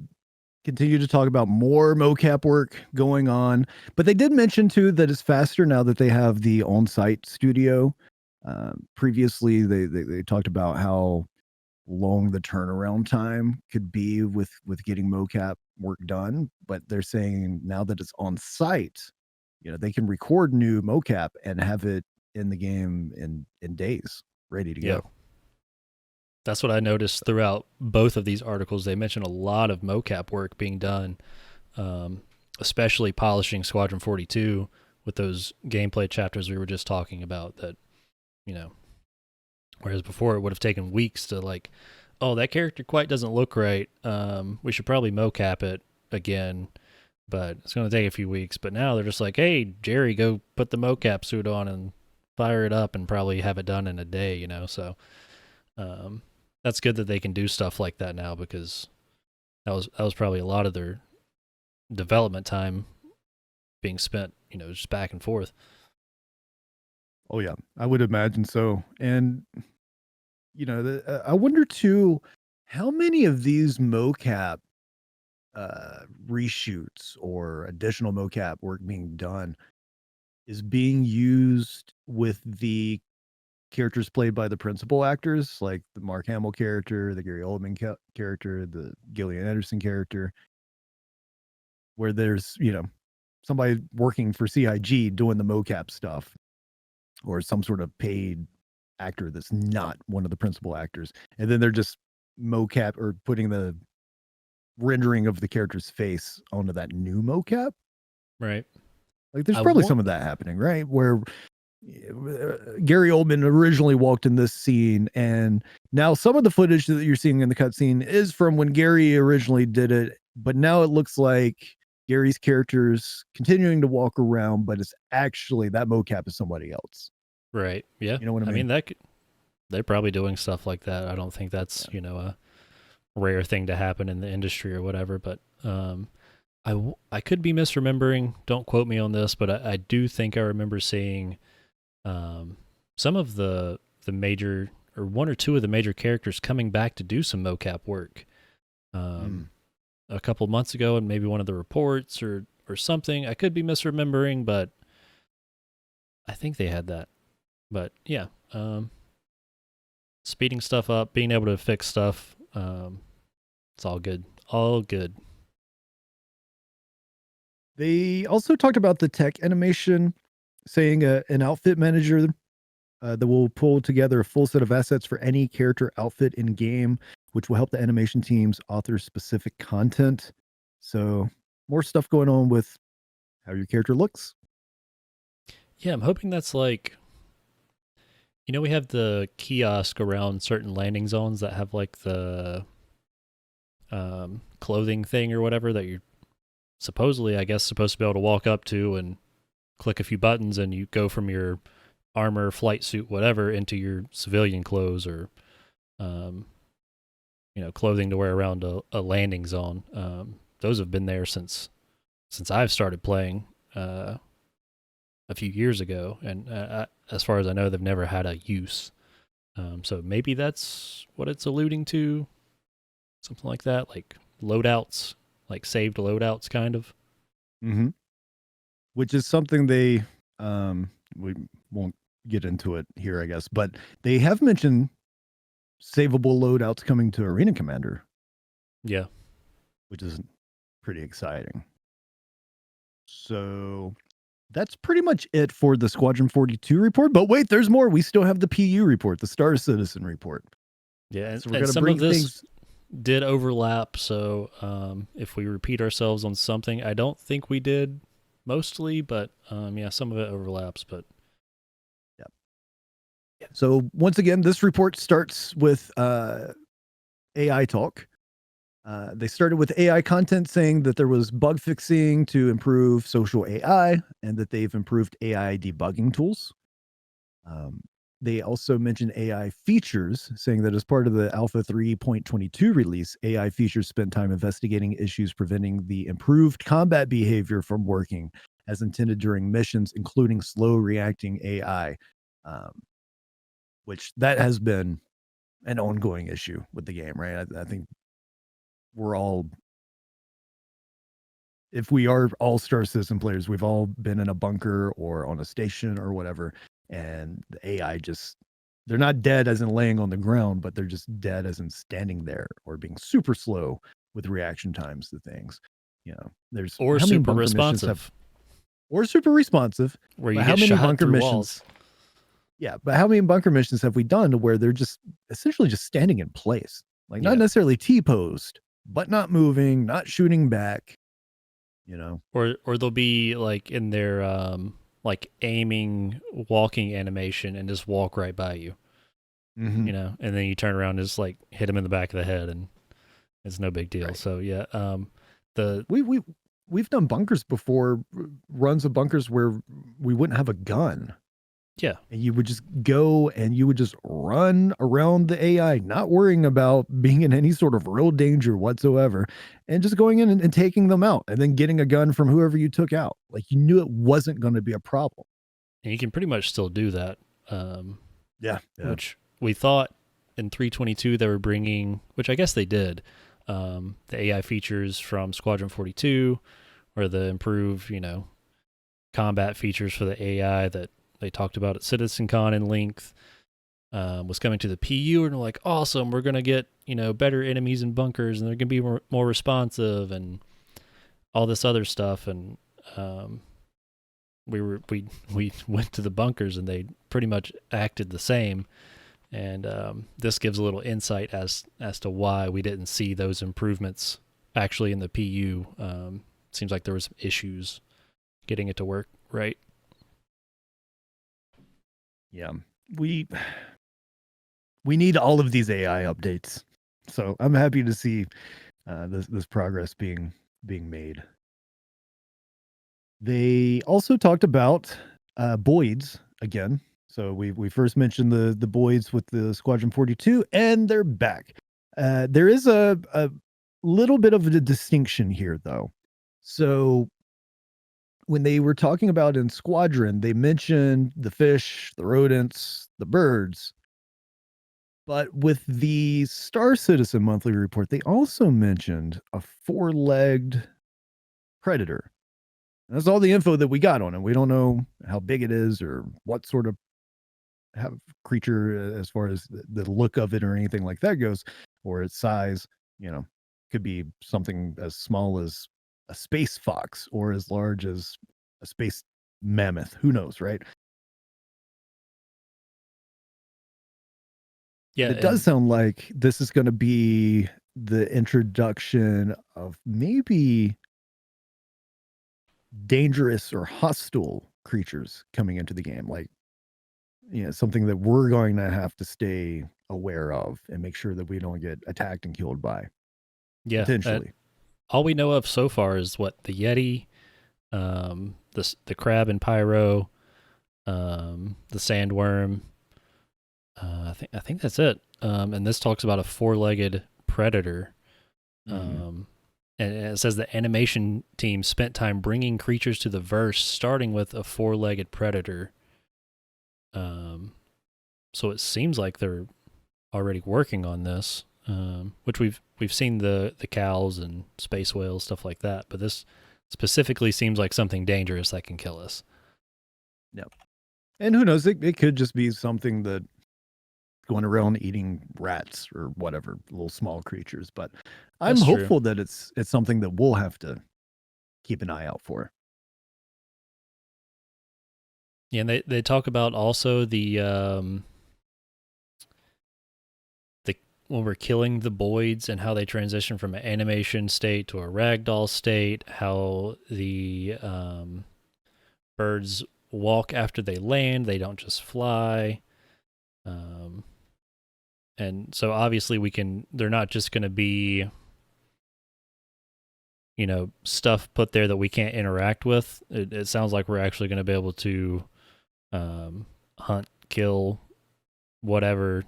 Speaker 6: continue to talk about more mocap work going on, but they did mention too that it's faster now that they have the on-site studio. Previously, they talked about how long the turnaround time could be with getting mocap work done, but they're saying now that it's on site, they can record new mocap and have it in the game in days, ready to go.
Speaker 7: That's what I noticed throughout both of these articles. They mentioned a lot of mocap work being done, especially polishing Squadron 42 with those gameplay chapters we were just talking about. That, whereas before it would have taken weeks to like, oh, that character quite doesn't look right. We should probably mocap it again, but it's going to take a few weeks. But now they're just like, hey, Jerry, go put the mocap suit on and fire it up and probably have it done in a day, So that's good that they can do stuff like that now, because that was probably a lot of their development time being spent, just back and forth.
Speaker 6: Oh yeah, I would imagine so. And I wonder too, how many of these mocap reshoots or additional mocap work being done is being used with the characters played by the principal actors, like the Mark Hamill character, the Gary Oldman character, the Gillian Anderson character, where there's, somebody working for CIG doing the mocap stuff, or some sort of paid actor that's not one of the principal actors. And then they're just mocap or putting the rendering of the character's face onto that new mocap.
Speaker 7: Right.
Speaker 6: Like there's probably some of that happening, right? Where Gary Oldman originally walked in this scene, and now some of the footage that you're seeing in the cutscene is from when Gary originally did it, but now it looks like Gary's character's continuing to walk around, but it's actually that mocap is somebody else.
Speaker 7: Right. Yeah.
Speaker 6: You know what I mean?
Speaker 7: They're probably doing stuff like that. I don't think that's, a rare thing to happen in the industry or whatever, but I could be misremembering. Don't quote me on this, but I do think I remember seeing some of the major, or one or two of the major characters coming back to do some mocap work a couple months ago, and maybe one of the reports or something. I could be misremembering, but I think they had that. But yeah, speeding stuff up, being able to fix stuff, it's all good. All good.
Speaker 6: They also talked about the tech animation, saying an outfit manager that will pull together a full set of assets for any character outfit in game, which will help the animation teams author specific content. So more stuff going on with how your character looks.
Speaker 7: Yeah, I'm hoping that's like, we have the kiosk around certain landing zones that have like the clothing thing or whatever that you're supposedly, I guess, supposed to be able to walk up to and click a few buttons, and you go from your armor, flight suit, whatever, into your civilian clothes, or clothing to wear around a landing zone. Those have been there since I've started playing a few years ago, and as far as I know, they've never had a use. So maybe that's what it's alluding to, something like that, like loadouts, like saved loadouts, kind of.
Speaker 6: Mm-hmm. Which is something they, we won't get into it here, I guess, but they have mentioned savable loadouts coming to Arena Commander.
Speaker 7: Yeah.
Speaker 6: Which is pretty exciting. So that's pretty much it for the Squadron 42 report. But wait, there's more. We still have the PU report, the Star Citizen report.
Speaker 7: Yeah,
Speaker 6: so we're
Speaker 7: and
Speaker 6: gonna
Speaker 7: some
Speaker 6: bring
Speaker 7: of this
Speaker 6: things
Speaker 7: did overlap. So if we repeat ourselves on something, I don't think we did mostly, but yeah, some of it overlaps. But
Speaker 6: yeah. So once again, this report starts with AI talk. They started with AI content, saying that there was bug fixing to improve social AI, and that they've improved AI debugging tools. They also mentioned AI features, saying that as part of the Alpha 3.22 release, AI features spent time investigating issues preventing the improved combat behavior from working as intended during missions, including slow reacting AI, which that has been an ongoing issue with the game, right? I think we're all, if we are all Star Citizen players, we've all been in a bunker or on a station or whatever, and the AI just, they're not dead as in laying on the ground, but they're just dead as in standing there or being super slow with reaction times to things. There's
Speaker 7: or super responsive,
Speaker 6: or super responsive.
Speaker 7: Where you
Speaker 6: how
Speaker 7: get
Speaker 6: many
Speaker 7: shot
Speaker 6: bunker
Speaker 7: through
Speaker 6: missions?
Speaker 7: walls.
Speaker 6: Yeah, but how many bunker missions have we done to where they're just essentially just standing in place, like not necessarily T-posed, but not moving, not shooting back,
Speaker 7: Or they'll be like in their like aiming walking animation and just walk right by you.
Speaker 6: Mm-hmm.
Speaker 7: And then you turn around and just like hit them in the back of the head, and it's no big deal. Right. So yeah,
Speaker 6: we've done bunkers before, runs of bunkers where we wouldn't have a gun.
Speaker 7: Yeah.
Speaker 6: And you would just go and you would just run around the AI, not worrying about being in any sort of real danger whatsoever, and just going in and taking them out, and then getting a gun from whoever you took out. Like, you knew it wasn't going to be a problem.
Speaker 7: And you can pretty much still do that.
Speaker 6: Yeah.
Speaker 7: Which we thought in 322 they were bringing, which I guess they did, the AI features from Squadron 42, or the improved, combat features for the AI that they talked about at CitizenCon in length was coming to the PU, and they're like, awesome, we're gonna get better enemies and bunkers, and they're gonna be more responsive and all this other stuff. And we went to the bunkers and they pretty much acted the same. And this gives a little insight as to why we didn't see those improvements actually in the PU. Seems like there was issues getting it to work right.
Speaker 6: Yeah, we need all of these AI updates. So I'm happy to see this progress being made. They also talked about Boyds again. So we first mentioned the Boyds with the Squadron 42, and they're back. There is a little bit of a distinction here, though. So when they were talking about in Squadron, they mentioned the fish, the rodents, the birds. But with the Star Citizen monthly report, they also mentioned a four-legged predator. And that's all the info that we got on it. We don't know how big it is or what sort of creature as far as the look of it or anything like that goes, or its size. Could be something as small as a space fox or as large as a space mammoth. Who knows, right?
Speaker 7: Yeah,
Speaker 6: it does sound like this is going to be the introduction of maybe dangerous or hostile creatures coming into the game, like something that we're going to have to stay aware of and make sure that we don't get attacked and killed by.
Speaker 7: Yeah,
Speaker 6: potentially.
Speaker 7: All we know of so far is what the Yeti, the crab and pyro, the sandworm. I think that's it. And this talks about a four-legged predator. And it says the animation team spent time bringing creatures to the verse, starting with a four-legged predator. So it seems like they're already working on this, which we've seen the cows and space whales, stuff like that. But this specifically seems like something dangerous that can kill us.
Speaker 6: Yep. And who knows? It could just be something that going around eating rats or whatever, little small creatures. But I'm
Speaker 7: That's
Speaker 6: hopeful that it's something that we'll have to keep an eye out for.
Speaker 7: Yeah, and they talk about also the when we're killing the Boyds and how they transition from an animation state to a ragdoll state, how the birds walk after they land, they don't just fly. And so obviously they're not just going to be, stuff put there that we can't interact with. It sounds like we're actually going to be able to hunt, kill, whatever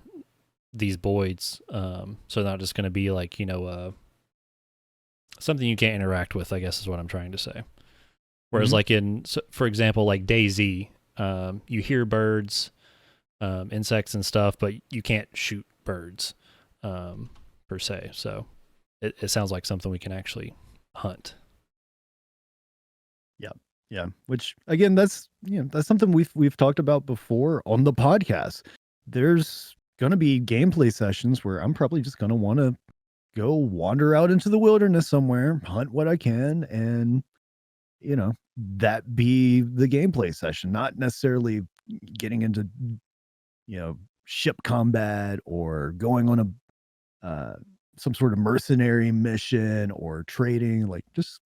Speaker 7: these Boyds. So not just going to be like, something you can't interact with, I guess is what I'm trying to say. Whereas like for example, like DayZ, you hear birds, insects and stuff, but you can't shoot birds per se. So it sounds like something we can actually hunt.
Speaker 6: Yeah. Which again, that's something we've talked about before on the podcast. There's going to be gameplay sessions where I'm probably just going to want to go wander out into the wilderness somewhere, hunt what I can, and that be the gameplay session, not necessarily getting into ship combat or going on a some sort of mercenary mission or trading. Like, just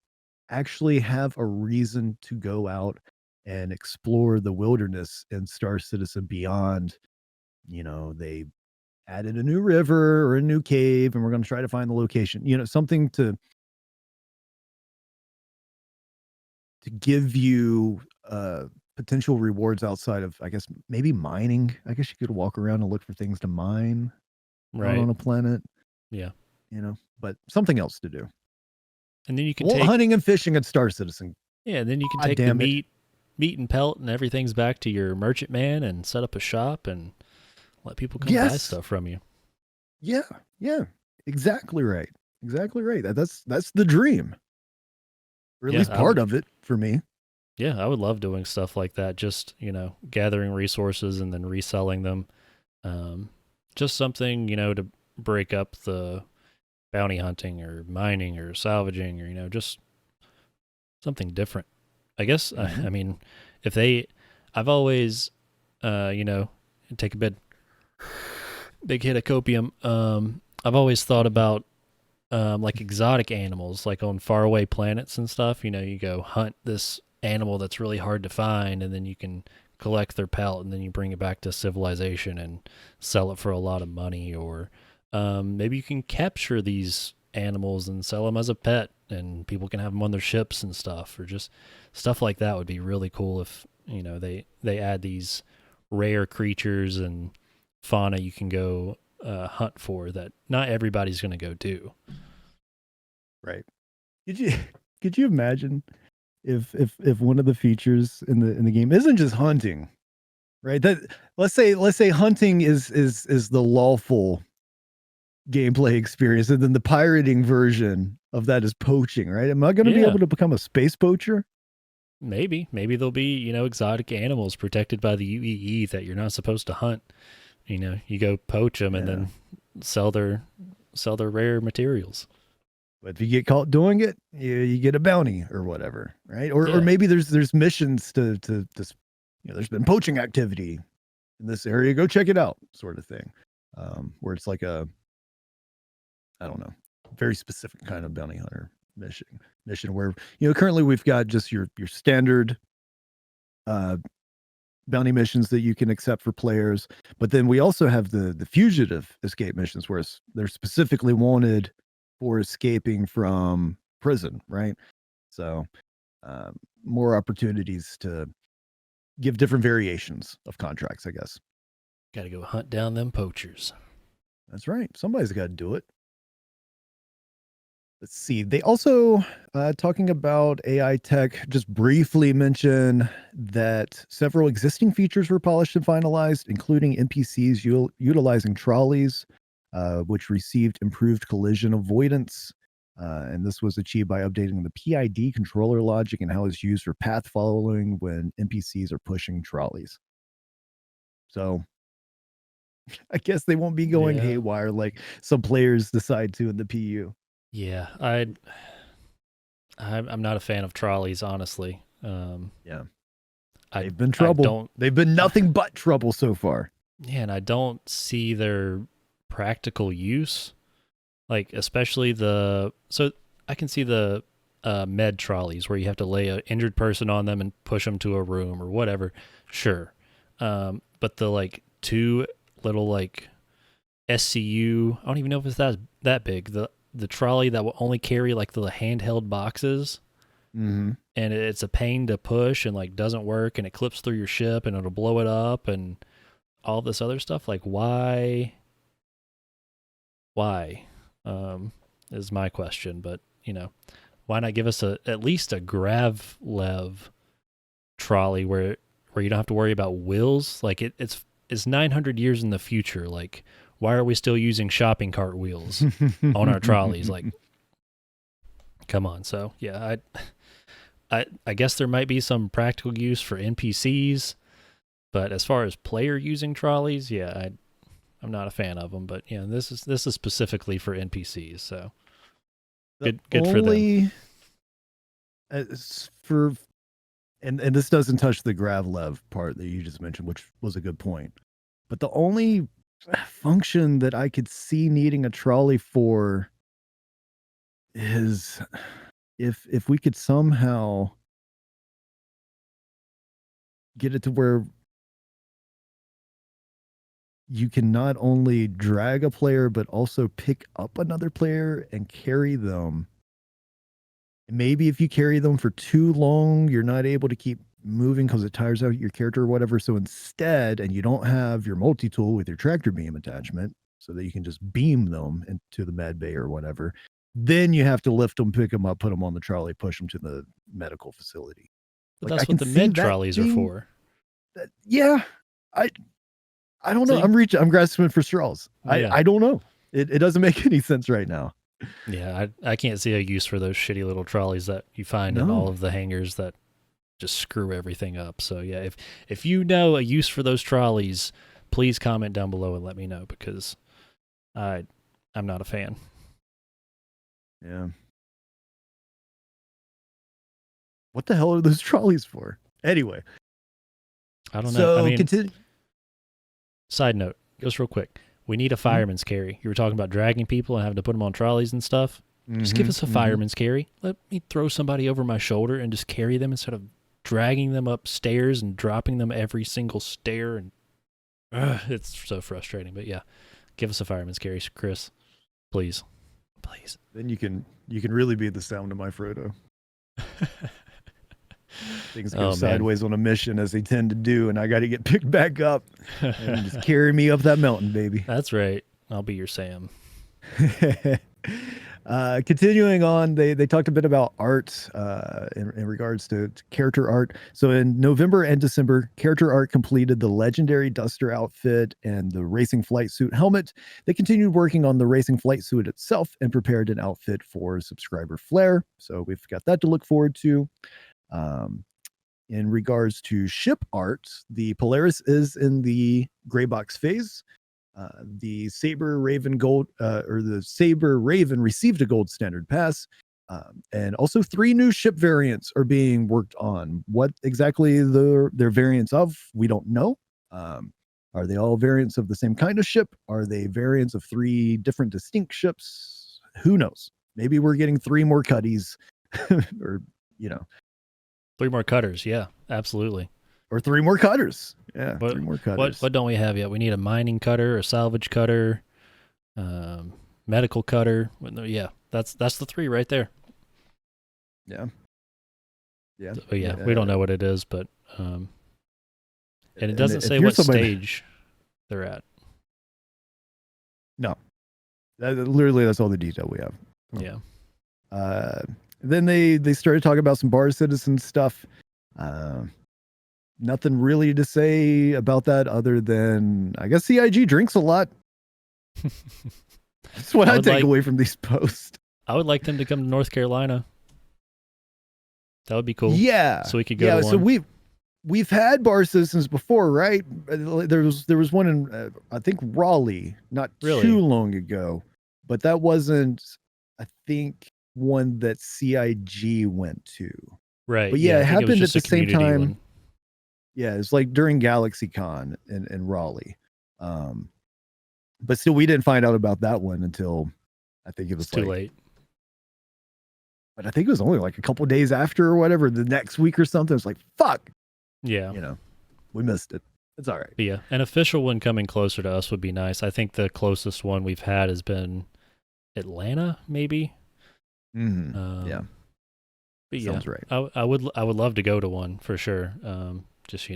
Speaker 6: actually have a reason to go out and explore the wilderness in Star Citizen beyond. They added a new river or a new cave and we're going to try to find the location, something to give you potential rewards outside of, I guess, maybe mining. I guess you could walk around and look for things to mine
Speaker 7: Right.
Speaker 6: on a planet.
Speaker 7: Yeah.
Speaker 6: But something else to do.
Speaker 7: And then you can
Speaker 6: take hunting and fishing at Star Citizen.
Speaker 7: Yeah, and then you can take the meat and pelt and everything's back to your merchant man and set up a shop and let people come buy stuff from you.
Speaker 6: Yeah. Exactly right. That's the dream. Or at least part of it for me.
Speaker 7: Yeah, I would love doing stuff like that. Just, gathering resources and then reselling them. Just something, to break up the bounty hunting or mining or salvaging or, just something different. I guess, I mean, I've always, take a big hit of copium. I've always thought about like exotic animals, like on faraway planets and stuff. You go hunt this animal that's really hard to find, and then you can collect their pelt, and then you bring it back to civilization and sell it for a lot of money. Or maybe you can capture these animals and sell them as a pet, and people can have them on their ships and stuff, or just stuff like that would be really cool if they add these rare creatures and fauna you can go hunt for that not everybody's going to go do.
Speaker 6: Right. Could you imagine if one of the features in the game isn't just hunting, right? That let's say hunting is the lawful gameplay experience, and then the pirating version of that is poaching, right? Am I going to be able to become a space poacher?
Speaker 7: Maybe there'll be, exotic animals protected by the UEE that you're not supposed to hunt. You go poach them and then sell their rare materials.
Speaker 6: But if you get caught doing it, you get a bounty or whatever, right? Or maybe there's missions to there's been poaching activity in this area. Go check it out, sort of thing. Where it's like a, I don't know, very specific kind of bounty hunter mission where currently we've got just your standard bounty missions that you can accept for players, but then we also have the fugitive escape missions where they're specifically wanted for escaping from prison, right? So more opportunities to give different variations of contracts, I guess.
Speaker 7: Got to go hunt down them poachers.
Speaker 6: That's right. Somebody's got to do it. Let's see. They also, talking about AI tech, just briefly mention that several existing features were polished and finalized, including NPCs utilizing trolleys, which received improved collision avoidance. And this was achieved by updating the PID controller logic and how it's used for path following when NPCs are pushing trolleys. So I guess they won't be going haywire like some players decide to in the PU.
Speaker 7: Yeah, I'm not a fan of trolleys, honestly.
Speaker 6: They've been trouble. They've been nothing but trouble so far.
Speaker 7: Yeah, and I don't see their practical use. Like, especially so I can see the med trolleys where you have to lay an injured person on them and push them to a room or whatever. Sure. But the two little SCU, I don't even know if it's that big. The trolley that will only carry the handheld boxes, and it's a pain to push and doesn't work, and it clips through your ship and it'll blow it up and all this other stuff. Why is my question. But why not give us at least a Gravlev trolley where you don't have to worry about wheels? It's 900 years in the future. Why are we still using shopping cart wheels on our trolleys? Come on. So yeah, I guess there might be some practical use for NPCs, but as far as player using trolleys, I'm not a fan of them. But this is specifically for NPCs. So good for them.
Speaker 6: And this doesn't touch the Gravlev part that you just mentioned, which was a good point. But the only function that I could see needing a trolley for is if we could somehow get it to where you can not only drag a player but also pick up another player and carry them. Maybe if you carry them for too long, you're not able to keep moving because it tires out your character or whatever. So instead, and you don't have your multi-tool with your tractor beam attachment so that you can just beam them into the med bay or whatever, then you have to lift them, pick them up, put them on the trolley, push them to the medical facility.
Speaker 7: But that's what the med trolleys are for.
Speaker 6: I don't know. I'm grasping for straws. I don't know. It doesn't make any sense right now.
Speaker 7: Yeah, I can't see a use for those shitty little trolleys that you find in all of the hangars that just screw everything up. So yeah, if you know a use for those trolleys, please comment down below and let me know, because I'm not a fan.
Speaker 6: Yeah. What the hell are those trolleys for? Anyway.
Speaker 7: I don't know.
Speaker 6: So,
Speaker 7: I mean,
Speaker 6: continue.
Speaker 7: Side note, just real quick. We need a fireman's carry. You were talking about dragging people and having to put them on trolleys and stuff. Just give us a fireman's carry. Let me throw somebody over my shoulder and just carry them instead of dragging them upstairs and dropping them every single stair. And it's so frustrating. But yeah, give us a fireman's carry, Chris. Please. Please.
Speaker 6: Then you can really be the sound of my Frodo. Things go sideways on a mission, as they tend to do, and I got to get picked back up and just carry me up that mountain, baby.
Speaker 7: That's right. I'll be your Sam.
Speaker 6: Continuing on, they talked a bit about art in regards to character art. So in November and December, character art completed the legendary Duster outfit and the racing flight suit helmet. They continued working on the racing flight suit itself and prepared an outfit for subscriber Flare. So we've got that to look forward to. In regards to ship art, the Polaris is in the gray box phase. The Saber Raven gold, or the Saber Raven received a gold standard pass, and also 3 new ship variants are being worked on. What exactly they're variants of, we don't know. Are they all variants of the same kind of ship? Are they variants of 3 different distinct ships? Who knows? Maybe we're getting 3 more cutties, or
Speaker 7: 3 more cutters. Yeah, absolutely.
Speaker 6: Or 3 more cutters. Yeah,
Speaker 7: but
Speaker 6: 3 more cutters.
Speaker 7: What don't we have yet? We need a mining cutter, a salvage cutter, medical cutter. Yeah, that's the 3 right there.
Speaker 6: Yeah. Yeah.
Speaker 7: So, yeah, we don't know what it is, but and it doesn't say what stage they're at.
Speaker 6: No. Literally, that's all the detail we have.
Speaker 7: Yeah.
Speaker 6: Then they started talking about some Star Citizen stuff. Nothing really to say about that other than, I guess, CIG drinks a lot. That's what I take away from these posts.
Speaker 7: I would like them to come to North Carolina. That would be cool.
Speaker 6: Yeah.
Speaker 7: So we could go to one.
Speaker 6: So we've had Bar Citizens before, right? There was one in I think Raleigh not too long ago, but that wasn't, I think, one that CIG went to.
Speaker 7: Right.
Speaker 6: But yeah, it happened at the same time.
Speaker 7: One.
Speaker 6: Yeah, it's like during GalaxyCon in Raleigh. But still, we didn't find out about that one until I think it was
Speaker 7: too late.
Speaker 6: But I think it was only like a couple days after or whatever, the next week or something. It's like, fuck.
Speaker 7: Yeah.
Speaker 6: We missed it. It's all right.
Speaker 7: But yeah, an official one coming closer to us would be nice. I think the closest one we've had has been Atlanta, maybe.
Speaker 6: Yeah.
Speaker 7: But yeah,
Speaker 6: sounds right.
Speaker 7: I would love to go to one for sure. Just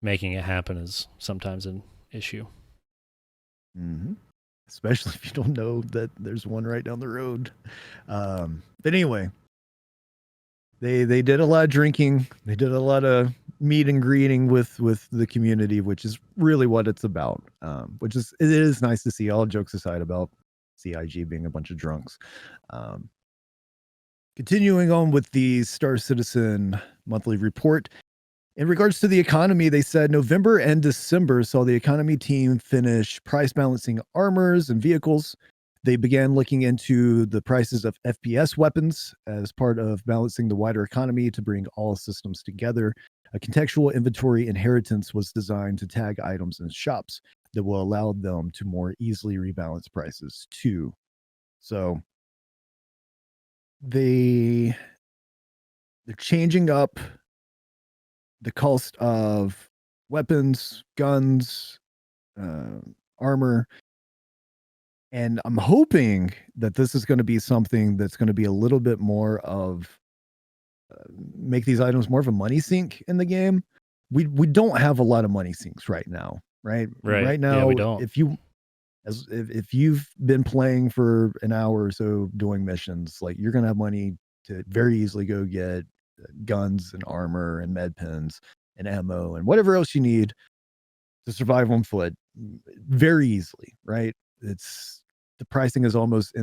Speaker 7: making it happen is sometimes an issue.
Speaker 6: Especially if you don't know that there's one right down the road. But anyway, they did a lot of drinking. They did a lot of meet and greeting with the community, which is really what it's about. It is nice to see, all jokes aside about CIG being a bunch of drunks. Continuing on with the Star Citizen monthly report. In regards to the economy, they said November and December saw the economy team finish price balancing armors and vehicles. They began looking into the prices of FPS weapons as part of balancing the wider economy to bring all systems together. A contextual inventory inheritance was designed to tag items in shops that will allow them to more easily rebalance prices too. So they're changing up the cost of weapons, guns, armor. And I'm hoping that this is going to be something that's going to be a little bit more of make these items more of a money sink in the game. We don't have a lot of money sinks right now, right? Right now,
Speaker 7: yeah, we don't.
Speaker 6: If you've been playing for an hour or so doing missions, like, you're going to have money to very easily go get guns and armor and med pens and ammo and whatever else you need to survive on foot very easily, right? The pricing is almost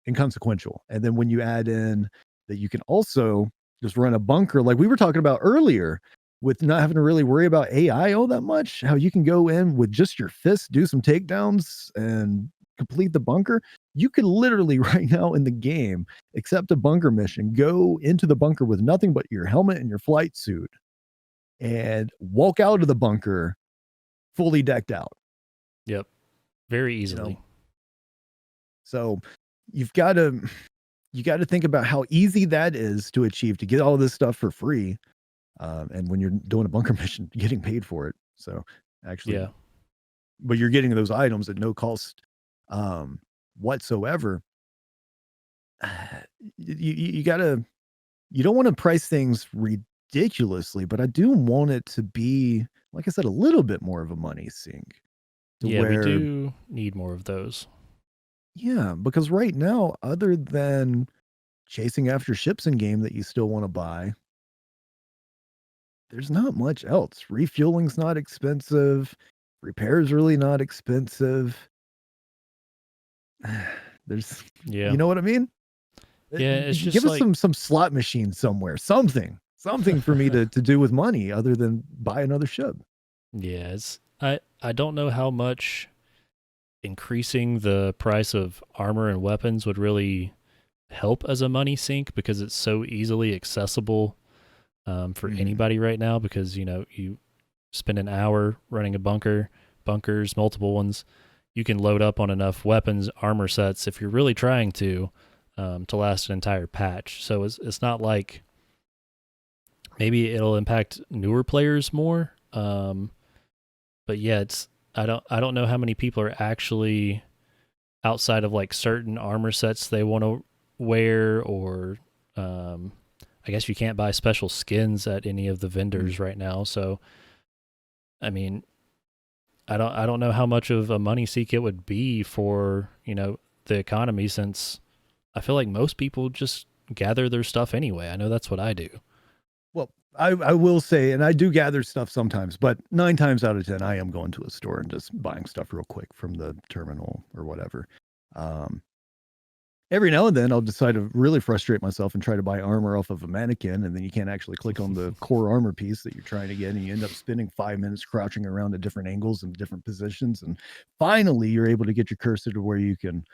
Speaker 6: inconsequential. And then when you add in that you can also just run a bunker like we were talking about earlier, with not having to really worry about AI all that much. How you can go in with just your fist, do some takedowns, and complete the bunker. You can literally right now in the game accept a bunker mission, go into the bunker with nothing but your helmet and your flight suit, and walk out of the bunker fully decked out.
Speaker 7: Yep. Very easily.
Speaker 6: So you got to think about how easy that is to achieve, to get all this stuff for free. And when you're doing a bunker mission, getting paid for it. So actually,
Speaker 7: yeah.
Speaker 6: But you're getting those items at no cost whatsoever. You don't want to price things ridiculously, but I do want it to be, like I said, a little bit more of a money sink.
Speaker 7: Yeah, we do need more of those.
Speaker 6: Yeah, because right now, other than chasing after ships in game that you still want to buy, there's not much else. Refueling's not expensive. Repair's really not expensive. There's, you know what I mean?
Speaker 7: Yeah, it's just
Speaker 6: give us
Speaker 7: like,
Speaker 6: some slot machine somewhere, something for me to do with money other than buy another ship.
Speaker 7: Yeah, I don't know how much increasing the price of armor and weapons would really help as a money sink, because it's so easily accessible for anybody right now, because you spend an hour running a bunkers, multiple ones, you can load up on enough weapons, armor sets, if you're really trying to last an entire patch. So it's not like, maybe it'll impact newer players more, but yeah, I don't know how many people are actually, outside of like certain armor sets they want to wear, or I guess you can't buy special skins at any of the vendors right now. So, I mean, I don't know how much of a money seek it would be for, the economy, since I feel like most people just gather their stuff anyway. I know that's what I do.
Speaker 6: Well, I will say, and I do gather stuff sometimes, but 9 times out of 10, I am going to a store and just buying stuff real quick from the terminal or whatever. Every now and then I'll decide to really frustrate myself and try to buy armor off of a mannequin, and then you can't actually click on the core armor piece that you're trying to get, and you end up spending 5 minutes crouching around at different angles and different positions, and finally you're able to get your cursor to where you can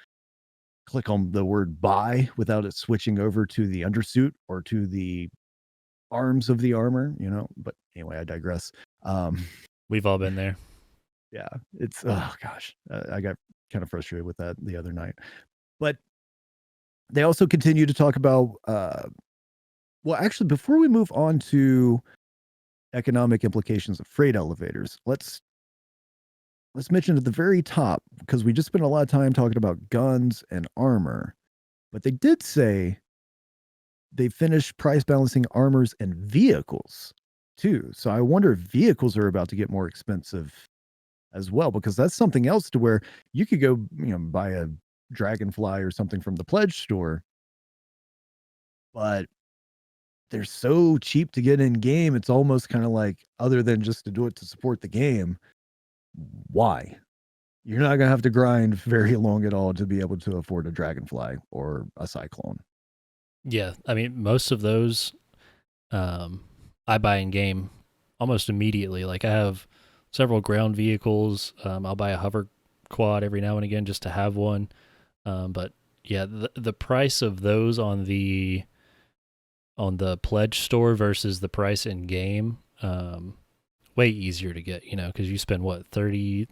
Speaker 6: click on the word buy without it switching over to the undersuit or to the arms of the armor, but anyway, I digress.
Speaker 7: We've all been there.
Speaker 6: Yeah, it's, oh gosh, I got kind of frustrated with that the other night. But they also continue to talk about, well, actually, before we move on to economic implications of freight elevators, let's mention at the very top, because we just spent a lot of time talking about guns and armor, but they did say they finished price balancing armors and vehicles too. So I wonder if vehicles are about to get more expensive as well, because that's something else to where you could go, buy a Dragonfly or something from the pledge store, but they're so cheap to get in game. It's almost kind of like, other than just to do it to support the game, why? You're not going to have to grind very long at all to be able to afford a Dragonfly or a Cyclone.
Speaker 7: Yeah, I mean, most of those I buy in game almost immediately. Like, I have several ground vehicles. I'll buy a hover quad every now and again just to have one. But yeah, the price of those on the pledge store versus the price in game, way easier to get, because you spend what, 30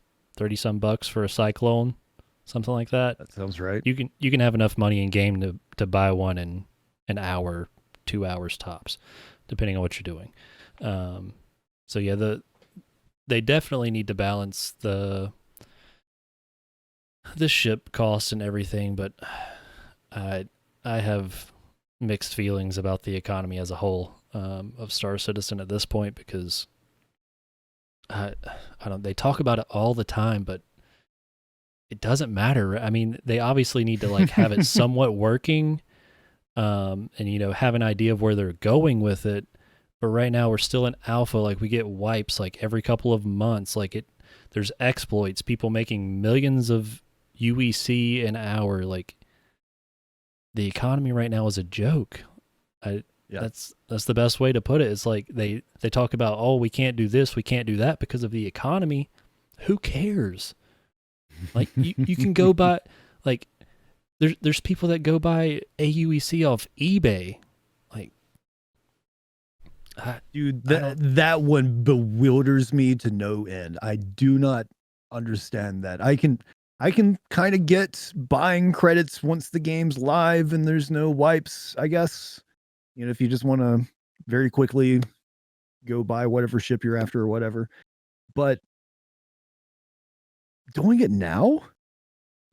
Speaker 7: some bucks for a Cyclone, something like that.
Speaker 6: That sounds right.
Speaker 7: You can have enough money in game to buy one in an hour, 2 hours tops, depending on what you're doing. So yeah, they definitely need to balance the ship costs and everything, but I have mixed feelings about the economy as a whole of Star Citizen at this point, because I don't. They talk about it all the time, but it doesn't matter. I mean, they obviously need to like have it somewhat working, and have an idea of where they're going with it. But right now we're still in alpha. Like, we get wipes like every couple of months. Like, there's exploits, people making millions of UEC an hour. Like, the economy right now is a joke.
Speaker 6: Yeah.
Speaker 7: That's the best way to put it. It's like they talk about, oh, we can't do this, we can't do that because of the economy. Who cares? Like you can go buy, like there's people that go buy AUEC off eBay. Like,
Speaker 6: dude, that one bewilders me to no end. I do not understand that. I can kind of get buying credits once the game's live and there's no wipes, I guess. You know, if you just want to very quickly go buy whatever ship you're after or whatever. But doing it now?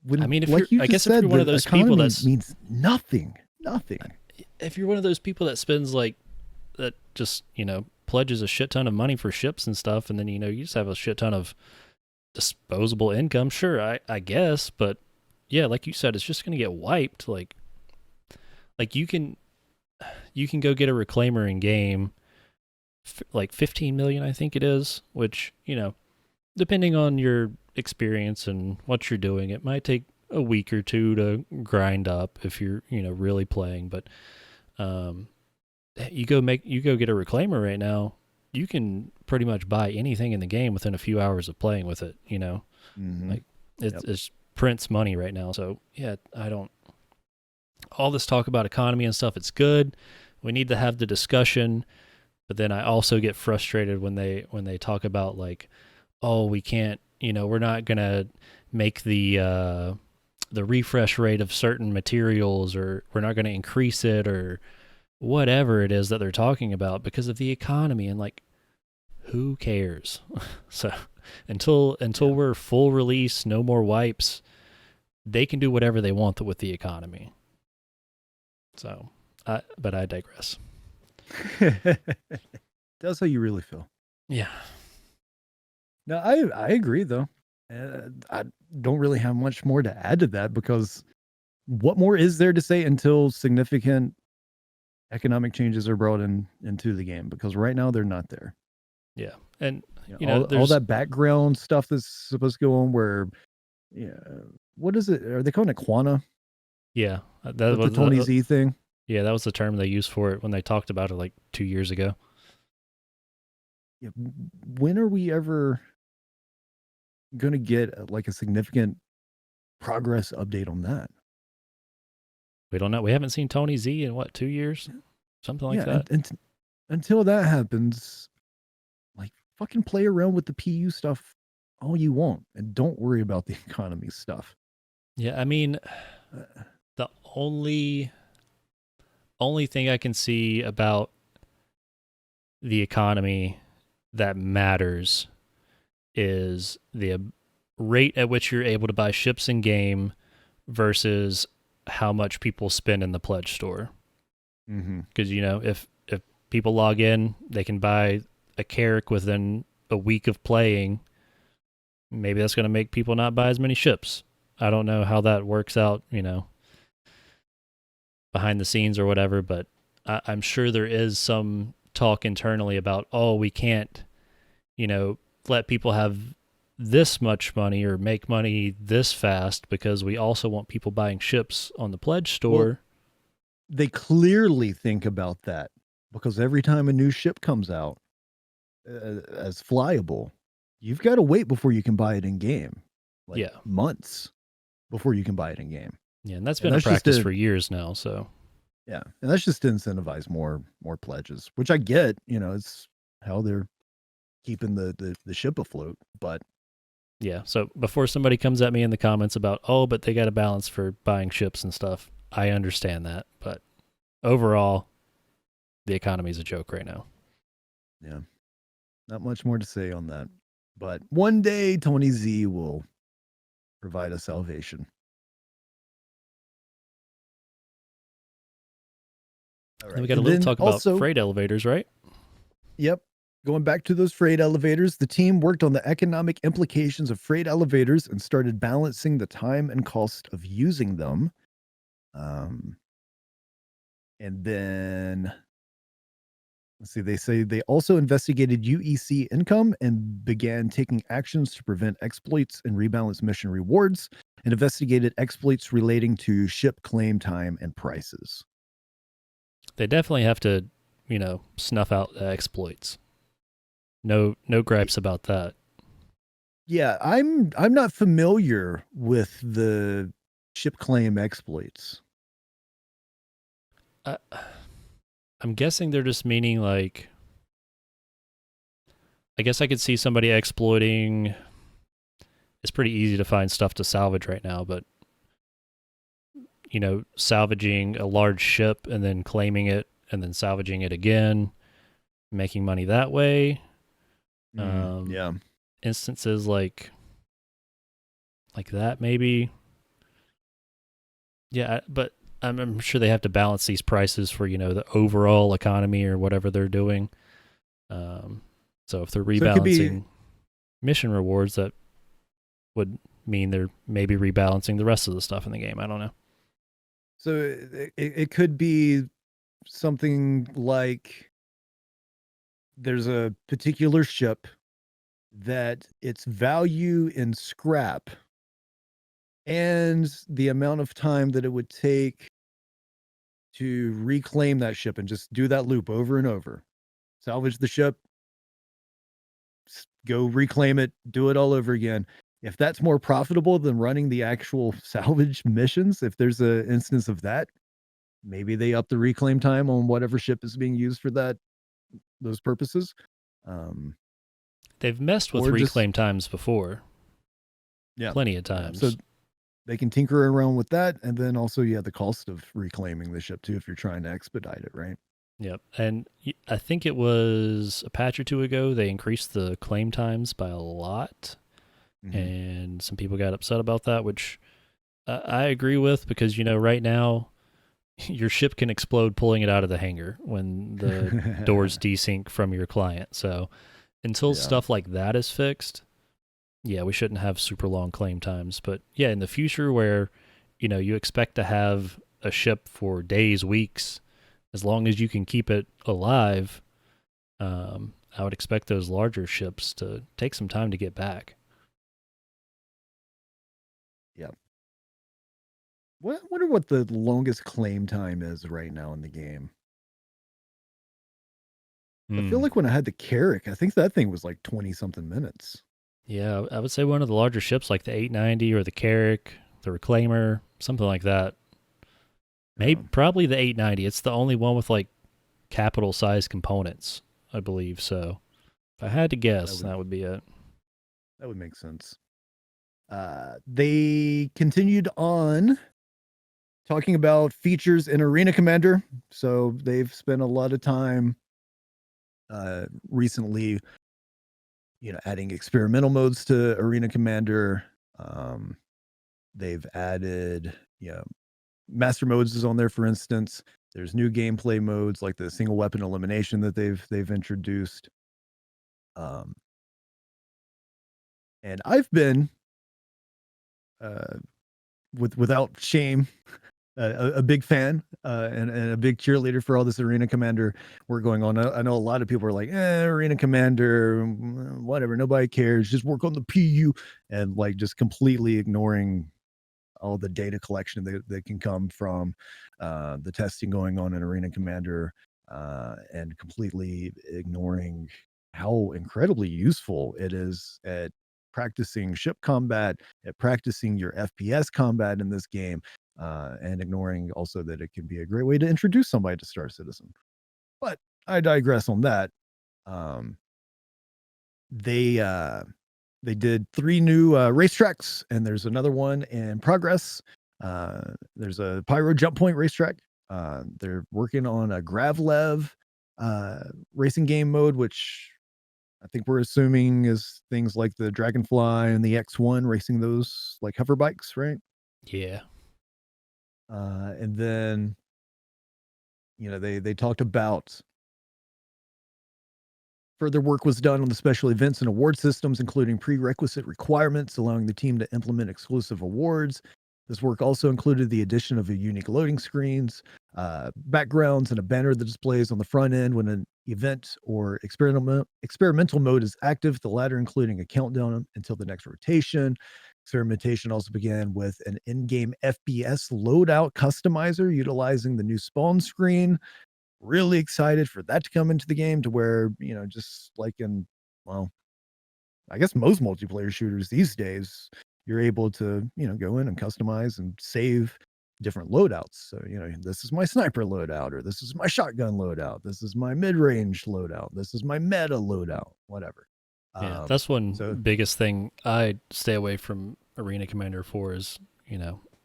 Speaker 6: When,
Speaker 7: I mean, if
Speaker 6: like
Speaker 7: you're, I guess if you're one of those people that
Speaker 6: means nothing.
Speaker 7: If you're one of those people that spends like that, just pledges a shit ton of money for ships and stuff, and then you just have a shit ton of disposable income. Sure, I guess, but yeah, like you said, it's just gonna get wiped. Like you can go get a reclaimer in game, like 15 million, I think it is, which depending on your experience and what you're doing, it might take a week or two to grind up if you're really playing. But you go get a reclaimer right now, you can pretty much buy anything in the game within a few hours of playing with it.
Speaker 6: Mm-hmm.
Speaker 7: Like it's prints money right now. So yeah, all this talk about economy and stuff, it's good. We need to have the discussion, but then I also get frustrated when they talk about like, oh, we can't, we're not going to make the refresh rate of certain materials, or we're not going to increase it, or whatever it is that they're talking about because of the economy. And like, who cares? So until we're full release, no more wipes, they can do whatever they want with the economy. So, but I digress.
Speaker 6: That's how you really feel.
Speaker 7: Yeah.
Speaker 6: No, I agree though. I don't really have much more to add to that, because what more is there to say until significant economic changes are brought into the game? Because right now they're not there.
Speaker 7: Yeah, and
Speaker 6: all that background stuff that's supposed to go on. Where, what is it? Are they calling it Quana?
Speaker 7: Yeah, that was
Speaker 6: the Tony Z thing.
Speaker 7: Yeah, that was the term they used for it when they talked about it like 2 years ago.
Speaker 6: Yeah, when are we ever going to get like a significant progress update on that?
Speaker 7: We don't know. We haven't seen Tony Z in 2 years, something like that.
Speaker 6: And until that happens, like, fucking play around with the PU stuff all you want, and don't worry about the economy stuff.
Speaker 7: Yeah, I mean, the only thing I can see about the economy that matters is the rate at which you're able to buy ships in game versus how much people spend in the pledge store. Because if people log in, they can buy a Carrack within a week of playing. Maybe that's going to make people not buy as many ships. I don't know how that works out, behind the scenes or whatever, but I'm sure there is some talk internally about, oh, we can't, let people have this much money or make money this fast because we also want people buying ships on the pledge store.
Speaker 6: Well, they clearly think about that, because every time a new ship comes out as flyable, you've got to wait before you can buy it in game. Like, months before you can buy it in game.
Speaker 7: Yeah, and that's been a practice for years now. So
Speaker 6: yeah, and that's just to incentivize more pledges, which I get. It's how they're keeping the ship afloat. But
Speaker 7: yeah, so before somebody comes at me in the comments about, oh, but they got a balance for buying ships and stuff, I understand that. But overall, the economy is a joke right now.
Speaker 6: Yeah, not much more to say on that. But one day Tony Z will provide us salvation.
Speaker 7: All right. And we got a little talk about freight elevators, right?
Speaker 6: Yep. Going back to those freight elevators, the team worked on the economic implications of freight elevators and started balancing the time and cost of using them. And then, let's see, they say they also investigated UEC income and began taking actions to prevent exploits and rebalance mission rewards, and investigated exploits relating to ship claim time and prices.
Speaker 7: They definitely have to, snuff out the exploits. No gripes about that.
Speaker 6: Yeah, I'm not familiar with the ship claim exploits.
Speaker 7: I'm guessing they're just meaning like, I guess I could see somebody exploiting. It's pretty easy to find stuff to salvage right now, but salvaging a large ship and then claiming it and then salvaging it again, making money that way.
Speaker 6: Yeah.
Speaker 7: Instances like that maybe. Yeah, but I'm sure they have to balance these prices for, the overall economy or whatever they're doing. So if they're rebalancing mission rewards, that would mean they're maybe rebalancing the rest of the stuff in the game. I don't know.
Speaker 6: So it could be something like there's a particular ship that its value in scrap and the amount of time that it would take to reclaim that ship and just do that loop over and over. Salvage the ship, go reclaim it, do it all over again. If that's more profitable than running the actual salvage missions, if there's an instance of that, maybe they up the reclaim time on whatever ship is being used for those purposes.
Speaker 7: They've messed with reclaim times before.
Speaker 6: Yeah.
Speaker 7: Plenty of times.
Speaker 6: So they can tinker around with that. And then also, the cost of reclaiming the ship too, if you're trying to expedite it, right?
Speaker 7: Yep. And I think it was a patch or two ago, they increased the claim times by a lot. Mm-hmm. And some people got upset about that, which I agree with, because, right now your ship can explode pulling it out of the hangar when the doors desync from your client. So until stuff like that is fixed, we shouldn't have super long claim times. But in the future where, you expect to have a ship for days, weeks, as long as you can keep it alive, I would expect those larger ships to take some time to get back.
Speaker 6: Yeah. Wonder what the longest claim time is right now in the game. I feel like when I had the Carrack, I think that thing was like 20-something minutes.
Speaker 7: Yeah, I would say one of the larger ships like the 890 or the Carrack, the Reclaimer, something like that. Maybe probably the 890. It's the only one with like capital size components, I believe. So if I had to guess, that would be it.
Speaker 6: That would make sense. They continued on talking about features in Arena Commander. So they've spent a lot of time recently, adding experimental modes to Arena Commander. They've added, master modes is on there, for instance. There's new gameplay modes like the single weapon elimination that they've introduced. And I've been without shame a big fan and a big cheerleader for all this Arena Commander work going on. I know a lot of people are like, Arena Commander, whatever, nobody cares, just work on the PU, and like just completely ignoring all the data collection that can come from the testing going on in Arena Commander, and completely ignoring how incredibly useful it is at practicing ship combat, at practicing your FPS combat in this game, and ignoring also that it can be a great way to introduce somebody to Star Citizen. But I digress on that. They did 3 new racetracks, and there's another one in progress. There's a Pyro jump point racetrack. They're working on a Gravlev racing game mode, which I think we're assuming is things like the Dragonfly and the X1, racing those like hover bikes, right?
Speaker 7: Yeah.
Speaker 6: And then, they talked about further work was done on the special events and award systems, including prerequisite requirements, allowing the team to implement exclusive awards. This work also included the addition of a unique loading screens, backgrounds, and a banner that displays on the front end when an event or experimental mode is active, the latter including a countdown until the next rotation. Experimentation also began with an in-game FPS loadout customizer utilizing the new spawn screen. really excited for that to come into the game, to where, just like in, well, I guess most multiplayer shooters these days, you're able to, go in and customize and save different loadouts. So, this is my sniper loadout, or this is my shotgun loadout. This is my mid-range loadout. This is my meta loadout, whatever.
Speaker 7: Yeah, that's one
Speaker 6: so-
Speaker 7: biggest thing I stay away from Arena Commander for is,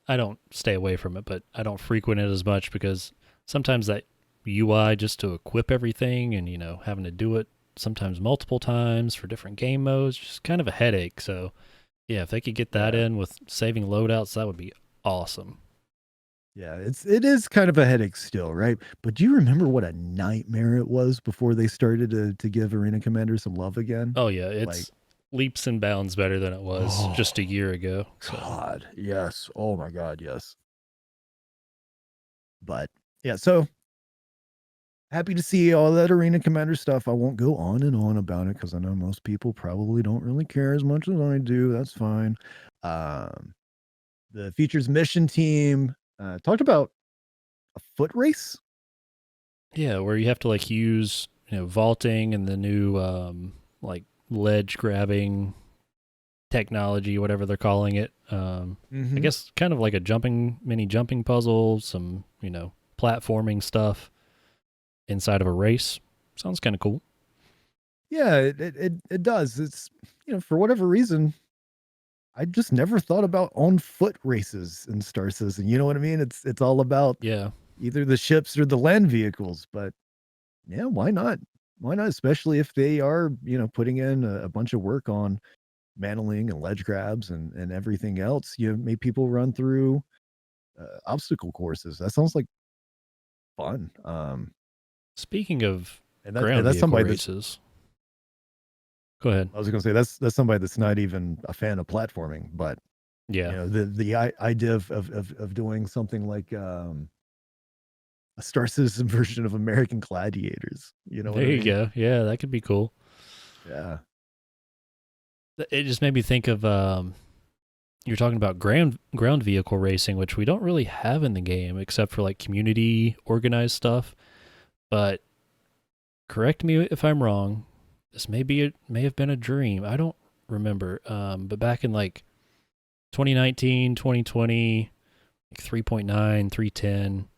Speaker 7: I don't stay away from it, but I don't frequent it as much because sometimes that UI just to equip everything and, having to do it sometimes multiple times for different game modes, just kind of a headache. So yeah, if they could get that in with saving loadouts, that would be awesome.
Speaker 6: Yeah, it is kind of a headache still, right? But do you remember what a nightmare it was before they started to give Arena Commander some love again?
Speaker 7: Oh yeah, it's leaps and bounds better than it was just a year ago. So.
Speaker 6: God, yes. Oh my God, yes. But yeah, so happy to see all that Arena Commander stuff. I won't go on and on about it because I know most people probably don't really care as much as I do. That's fine. The features mission team talked about a foot race.
Speaker 7: Yeah, where you have to use vaulting and the new ledge grabbing technology, whatever they're calling it. I guess kind of like a mini jumping puzzle, some platforming stuff inside of a race. Sounds kind of cool.
Speaker 6: Yeah, it does. It's for whatever reason, I just never thought about on foot races in Star Citizen. You know what I mean? It's all about either the ships or the land vehicles. But yeah, why not? Why not? Especially if they are putting in a bunch of work on mantling and ledge grabs and everything else. You make people run through obstacle courses. That sounds like fun.
Speaker 7: Speaking of
Speaker 6: and
Speaker 7: ground
Speaker 6: that's
Speaker 7: vehicle
Speaker 6: somebody
Speaker 7: races. Go ahead.
Speaker 6: I was going to say that's somebody that's not even a fan of platforming, but
Speaker 7: yeah,
Speaker 6: the idea of doing something like a Star Citizen version of American Gladiators.
Speaker 7: There you go. Yeah, that could be cool.
Speaker 6: Yeah.
Speaker 7: It just made me think of you're talking about ground vehicle racing, which we don't really have in the game except for community organized stuff. But correct me if I'm wrong. This may have been a dream. I don't remember. But back in 2019, 2020, 3.9, 310,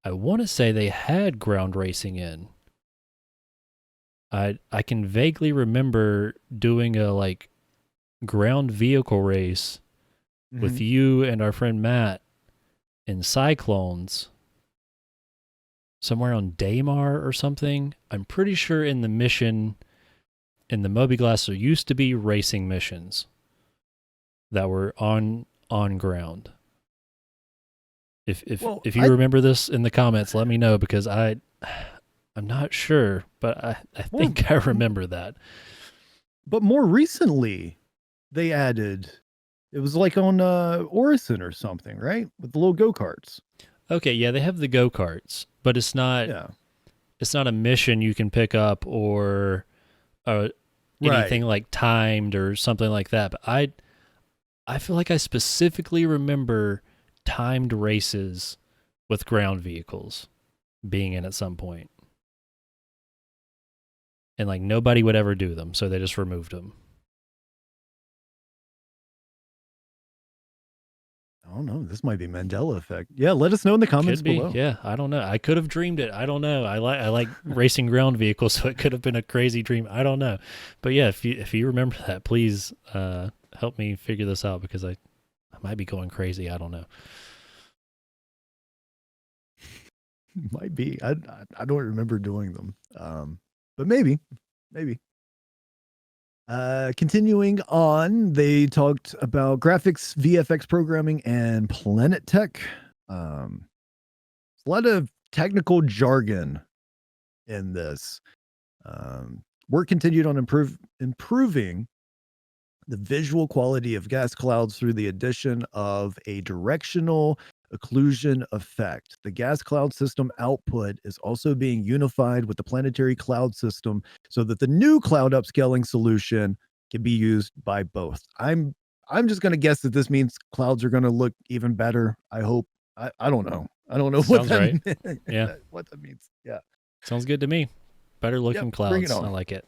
Speaker 7: I want to say they had ground racing in. I can vaguely remember doing a ground vehicle race with you and our friend Matt in Cyclones somewhere on Daymar or something. I'm pretty sure in the mission in the Moby Glass there used to be racing missions that were on ground. If you remember this in the comments, let me know because I'm not sure, but I think I remember that.
Speaker 6: But more recently, they added, it was on Orison or something, right? With the little go-karts.
Speaker 7: Okay, yeah, they have the go-karts, but it's not a mission you can pick up or anything timed or something like that. But I feel like I specifically remember timed races with ground vehicles being in at some point. And nobody would ever do them, so they just removed them.
Speaker 6: I don't know. This might be Mandela effect. Yeah, let us know in the comments below.
Speaker 7: Yeah, I don't know. I could have dreamed it. I don't know. I like racing ground vehicles, so it could have been a crazy dream. I don't know. But yeah, if you remember that, please help me figure this out because I might be going crazy. I don't know.
Speaker 6: Might be. I don't remember doing them. But maybe. Continuing on, they talked about graphics, VFX programming, and planet tech. A lot of technical jargon in this. Work continued on improving the visual quality of gas clouds through the addition of a directional occlusion effect. The gas cloud system output is also being unified with the planetary cloud system so that the new cloud upscaling solution can be used by both. I'm just going to guess that this means clouds are going to look even better. I hope. I don't know. I don't know
Speaker 7: Sounds
Speaker 6: what
Speaker 7: right.
Speaker 6: that
Speaker 7: Yeah.
Speaker 6: what that means. Yeah.
Speaker 7: Sounds good to me. Better looking
Speaker 6: Bring it
Speaker 7: clouds. I
Speaker 6: on.
Speaker 7: like it.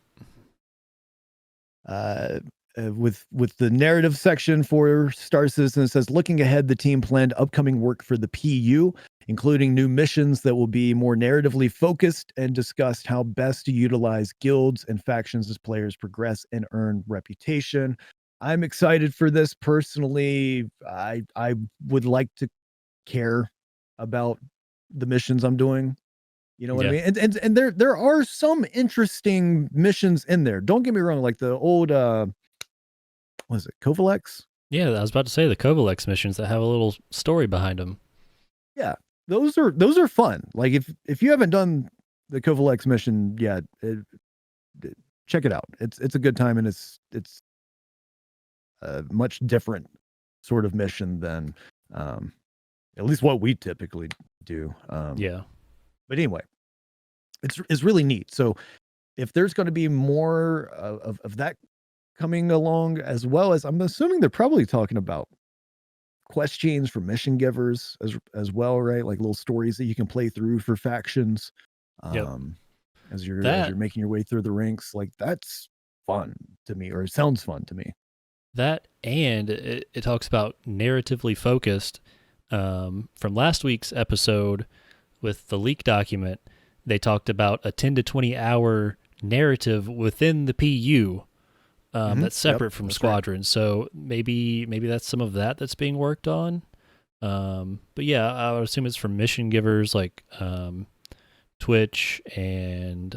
Speaker 6: With the narrative section for Star Citizen, it says, looking ahead, the team planned upcoming work for the PU, including new missions that will be more narratively focused, and discussed how best to utilize guilds and factions as players progress and earn reputation. I'm excited for this personally. I would like to care about the missions I'm doing. You know what I
Speaker 7: Yeah.
Speaker 6: mean? And there are some interesting missions in there. Don't get me wrong, like the old what is it, Kovalex?
Speaker 7: Yeah, I was about to say the Kovalex missions that have a little story behind them.
Speaker 6: Yeah, those are fun. Like if you haven't done the Kovalex mission yet, check it out. It's a good time, and it's a much different sort of mission than at least what we typically do.
Speaker 7: Yeah.
Speaker 6: But anyway, it's really neat. So if there's going to be more of that coming along, as well as, I'm assuming they're probably talking about quest chains for mission givers as well, right? Like little stories that you can play through for factions.
Speaker 7: Yep.
Speaker 6: As you're making your way through the ranks. Like, that's fun to me, or it sounds fun to me.
Speaker 7: That, and it talks about narratively focused. From last week's episode with the leak document, they talked about a 10 to 20 hour narrative within the PU. That's separate from Squadron. Right. So maybe that's some of that's being worked on. But yeah, I would assume it's from mission givers like Twitch and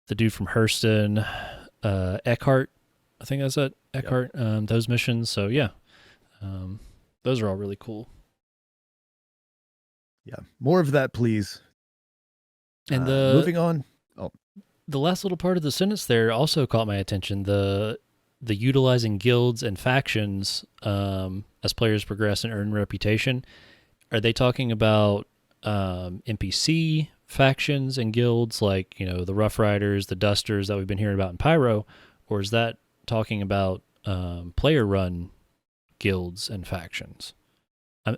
Speaker 7: the dude from Hurston, Eckhart. I think that's it, Eckhart. Yep. Those missions. So yeah, those are all really cool.
Speaker 6: Yeah, more of that, please.
Speaker 7: And
Speaker 6: moving on.
Speaker 7: The last little part of the sentence there also caught my attention. The utilizing guilds and factions as players progress and earn reputation. Are they talking about NPC factions and guilds like, the Rough Riders, the Dusters that we've been hearing about in Pyro? Or is that talking about player run guilds and factions?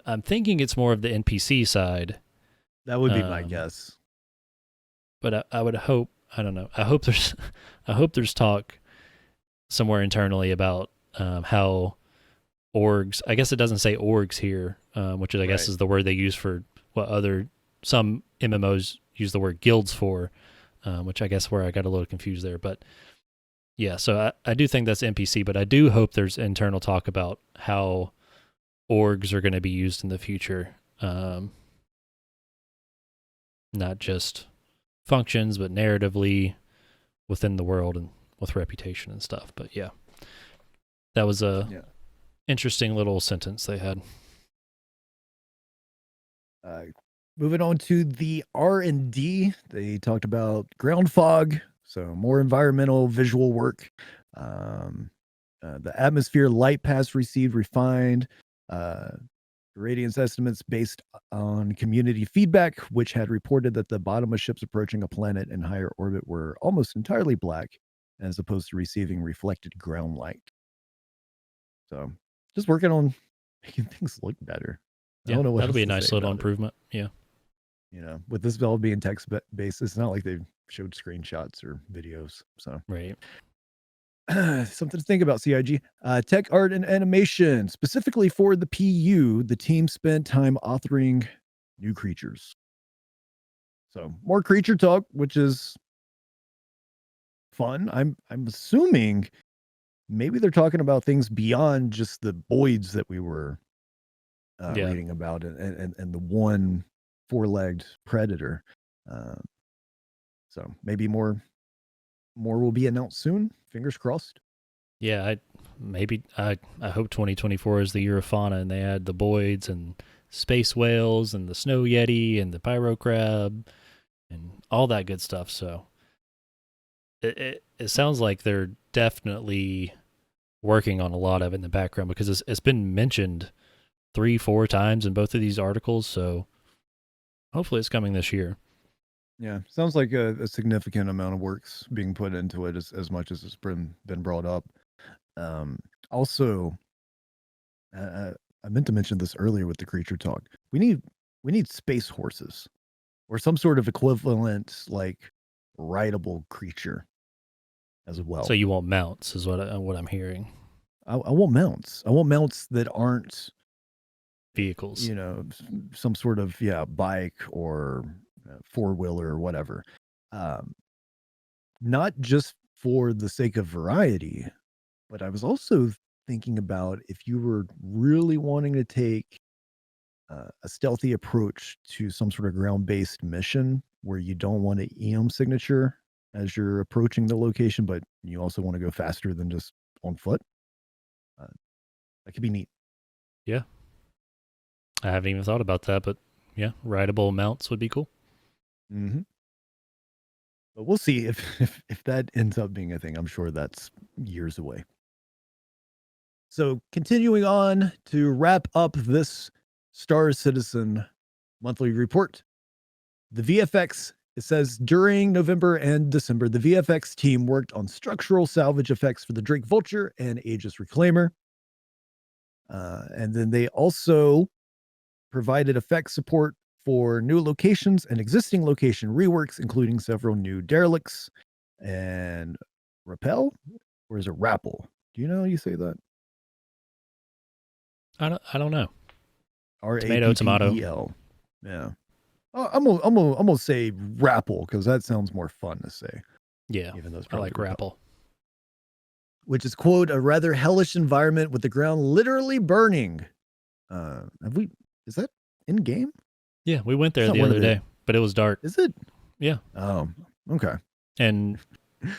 Speaker 7: I'm thinking it's more of the NPC side.
Speaker 6: That would be my guess.
Speaker 7: But I would hope, I don't know. I hope there's talk somewhere internally about how orgs. I guess it doesn't say orgs here, which I guess is the word they use for what some MMOs use the word guilds for, which I guess where I got a little confused there. But yeah, so I do think that's NPC, but I do hope there's internal talk about how orgs are going to be used in the future, not just functions, but narratively within the world and with reputation and stuff. But yeah, that was a interesting little sentence they had.
Speaker 6: Moving on to the R&D, they talked about ground fog, so more environmental visual work. The atmosphere light paths received refined. Radiance estimates based on community feedback, which had reported that the bottom of ships approaching a planet in higher orbit were almost entirely black, as opposed to receiving reflected ground light. So, just working on making things look better. I don't know what
Speaker 7: that'll be a nice little improvement. Yeah.
Speaker 6: With this all being text-based, it's not like they've showed screenshots or videos. So,
Speaker 7: right.
Speaker 6: Something to think about, CIG. Tech, art, and animation. Specifically for the PU, the team spent time authoring new creatures. So more creature talk, which is fun. I'm assuming maybe they're talking about things beyond just the boids that we were reading about and the one four-legged predator. So maybe more will be announced soon. Fingers crossed.
Speaker 7: Yeah, I hope 2024 is the year of fauna, and they add the boids and space whales and the snow yeti and the pyro crab and all that good stuff. So it sounds like they're definitely working on a lot of it in the background, because it's been mentioned 3-4 times in both of these articles. So hopefully it's coming this year.
Speaker 6: Yeah, sounds like a significant amount of work's being put into it, as much as it's been brought up. Also, I I meant to mention this earlier with the creature talk. We need space horses or some sort of equivalent like rideable creature as well.
Speaker 7: So you want mounts is what I'm hearing.
Speaker 6: I want mounts. I want mounts that aren't
Speaker 7: Vehicles.
Speaker 6: Some sort of bike or four-wheeler or whatever. Not just for the sake of variety, but I was also thinking about if you were really wanting to take a stealthy approach to some sort of ground-based mission where you don't want an EM signature as you're approaching the location, but you also want to go faster than just on foot. That could be neat.
Speaker 7: Yeah. I haven't even thought about that, but yeah, rideable mounts would be cool.
Speaker 6: Mm-hmm. But we'll see if that ends up being a thing. I'm sure that's years away. So continuing on to wrap up this Star Citizen monthly report, the VFX, it says during November and December, the VFX team worked on structural salvage effects for the Drake Vulture and Aegis Reclaimer. And then they also provided effect support for new locations and existing location reworks, including several new derelicts and rappel, or is it rappel? Do you know how you say that?
Speaker 7: I don't know.
Speaker 6: Tomato, tomato. Yeah. I'm gonna say rappel because that sounds more fun to say.
Speaker 7: Yeah,
Speaker 6: even though it's
Speaker 7: I like rappel.
Speaker 6: Which is, quote, a rather hellish environment with the ground literally burning. Is that in game?
Speaker 7: Yeah, we went there the other day, but it was dark.
Speaker 6: Is it?
Speaker 7: Yeah.
Speaker 6: Oh, okay.
Speaker 7: And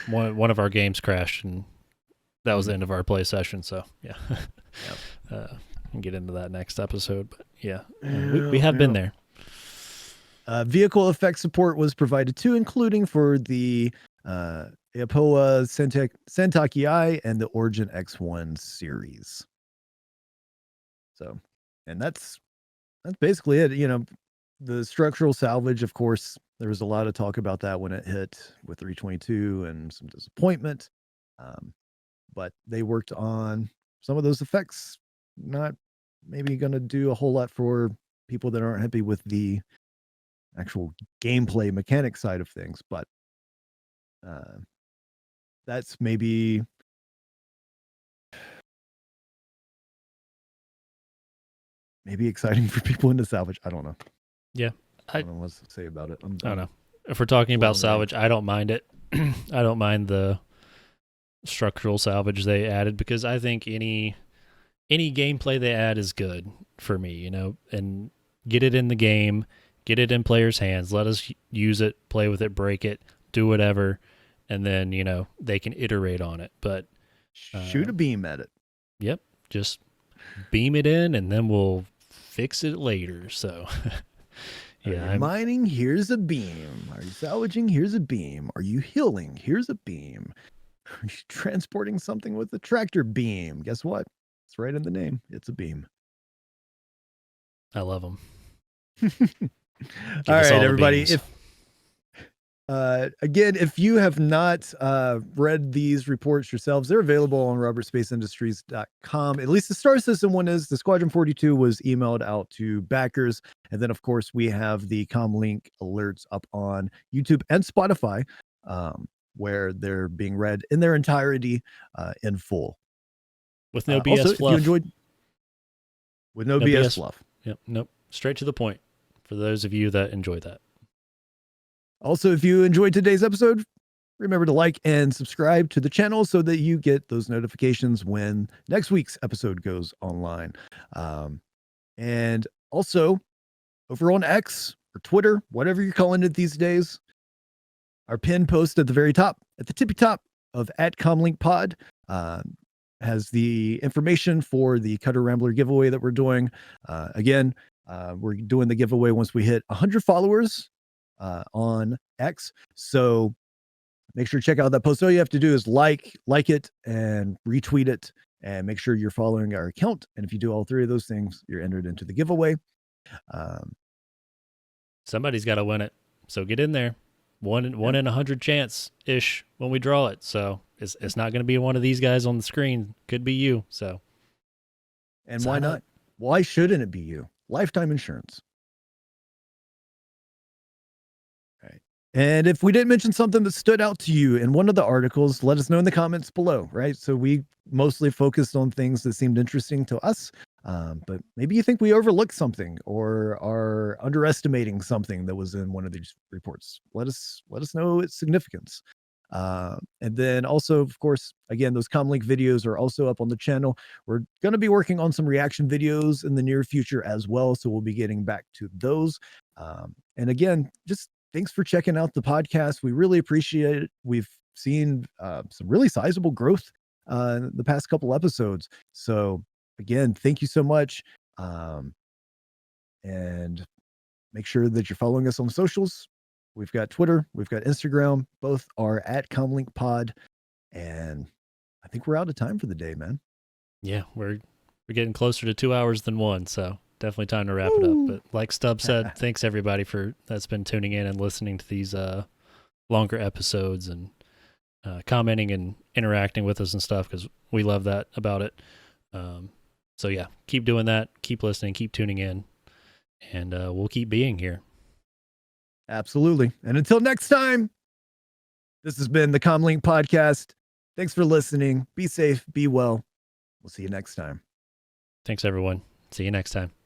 Speaker 7: one of our games crashed, and that was the end of our play session. So yeah, we'll get into that next episode. But yeah, we have been there.
Speaker 6: Vehicle effect support was provided too, including for the Iapoa Santakii and the Origin X1 series. So, and that's basically it. The structural salvage, of course, there was a lot of talk about that when it hit with 322 and some disappointment. But they worked on some of those effects. Not maybe going to do a whole lot for people that aren't happy with the actual gameplay mechanic side of things, but that's maybe exciting for people into salvage. I don't know.
Speaker 7: Yeah,
Speaker 6: I don't know what to say about it.
Speaker 7: I don't know. If we're talking about salvage, I don't mind it. I don't mind the structural salvage they added because I think any gameplay they add is good for me, and get it in the game, get it in players' hands, let us use it, play with it, break it, do whatever, and then, they can iterate on it. But
Speaker 6: shoot a beam at it. Yep.
Speaker 7: Just beam it in and then we'll fix it later. So yeah.
Speaker 6: Are you mining? Here's a beam. Are you salvaging? Here's a beam. Are you healing? Here's a beam. Are you transporting something with a tractor beam? Guess what? It's right in the name. It's a beam.
Speaker 7: I love them.
Speaker 6: All right, everybody. If you have not read these reports yourselves, they're available on robertspaceindustries.com. At least the Star Citizen one is. The Squadron 42 was emailed out to backers. And then, of course, we have the CommLink alerts up on YouTube and Spotify, where they're being read in their entirety in full.
Speaker 7: With no BS
Speaker 6: also,
Speaker 7: fluff.
Speaker 6: If you enjoyed, with no BS fluff.
Speaker 7: Yep. Nope. Straight to the point for those of you that enjoy that.
Speaker 6: Also, if you enjoyed today's episode, remember to like and subscribe to the channel so that you get those notifications when next week's episode goes online. And also, over on X or Twitter, whatever you're calling it these days, our pinned post at the very top, at the tippy top of @CommLink Pod, has the information for the Cutter Rambler giveaway that we're doing. Again, we're doing the giveaway once we hit 100 followers on X. So make sure to check out that post. All you have to do is like it and retweet it, and make sure you're following our account. And if you do all three of those things, you're entered into the giveaway.
Speaker 7: Somebody's got to win it. So get in there. One in 100 chance ish when we draw it. So it's not going to be one of these guys on the screen. Could be you. So,
Speaker 6: and why not? Why shouldn't it be you? Lifetime insurance. Right. And if we didn't mention something that stood out to you in one of the articles, let us know in the comments below, right? So we mostly focused on things that seemed interesting to us. But maybe you think we overlooked something or are underestimating something that was in one of these reports. Let us know its significance. And then also, of course, again, those CommLink videos are also up on the channel. We're going to be working on some reaction videos in the near future as well. So we'll be getting back to those. And again, just thanks for checking out the podcast. We really appreciate it. We've seen some really sizable growth in the past couple episodes. So again, thank you so much. And make sure that you're following us on the socials. We've got Twitter, we've got Instagram. Both are at CommLink Pod. And I think we're out of time for the day, man.
Speaker 7: Yeah, we're getting closer to 2 hours than one, so definitely time to wrap it up. But like Stubb said, thanks everybody that's been tuning in and listening to these longer episodes and commenting and interacting with us and stuff, because we love that about it. So yeah, keep doing that, keep listening, keep tuning in, and we'll keep being here.
Speaker 6: Absolutely. And until next time, this has been the CommLink Podcast. Thanks for listening. Be safe, be well. We'll see you next time.
Speaker 7: Thanks, everyone. See you next time.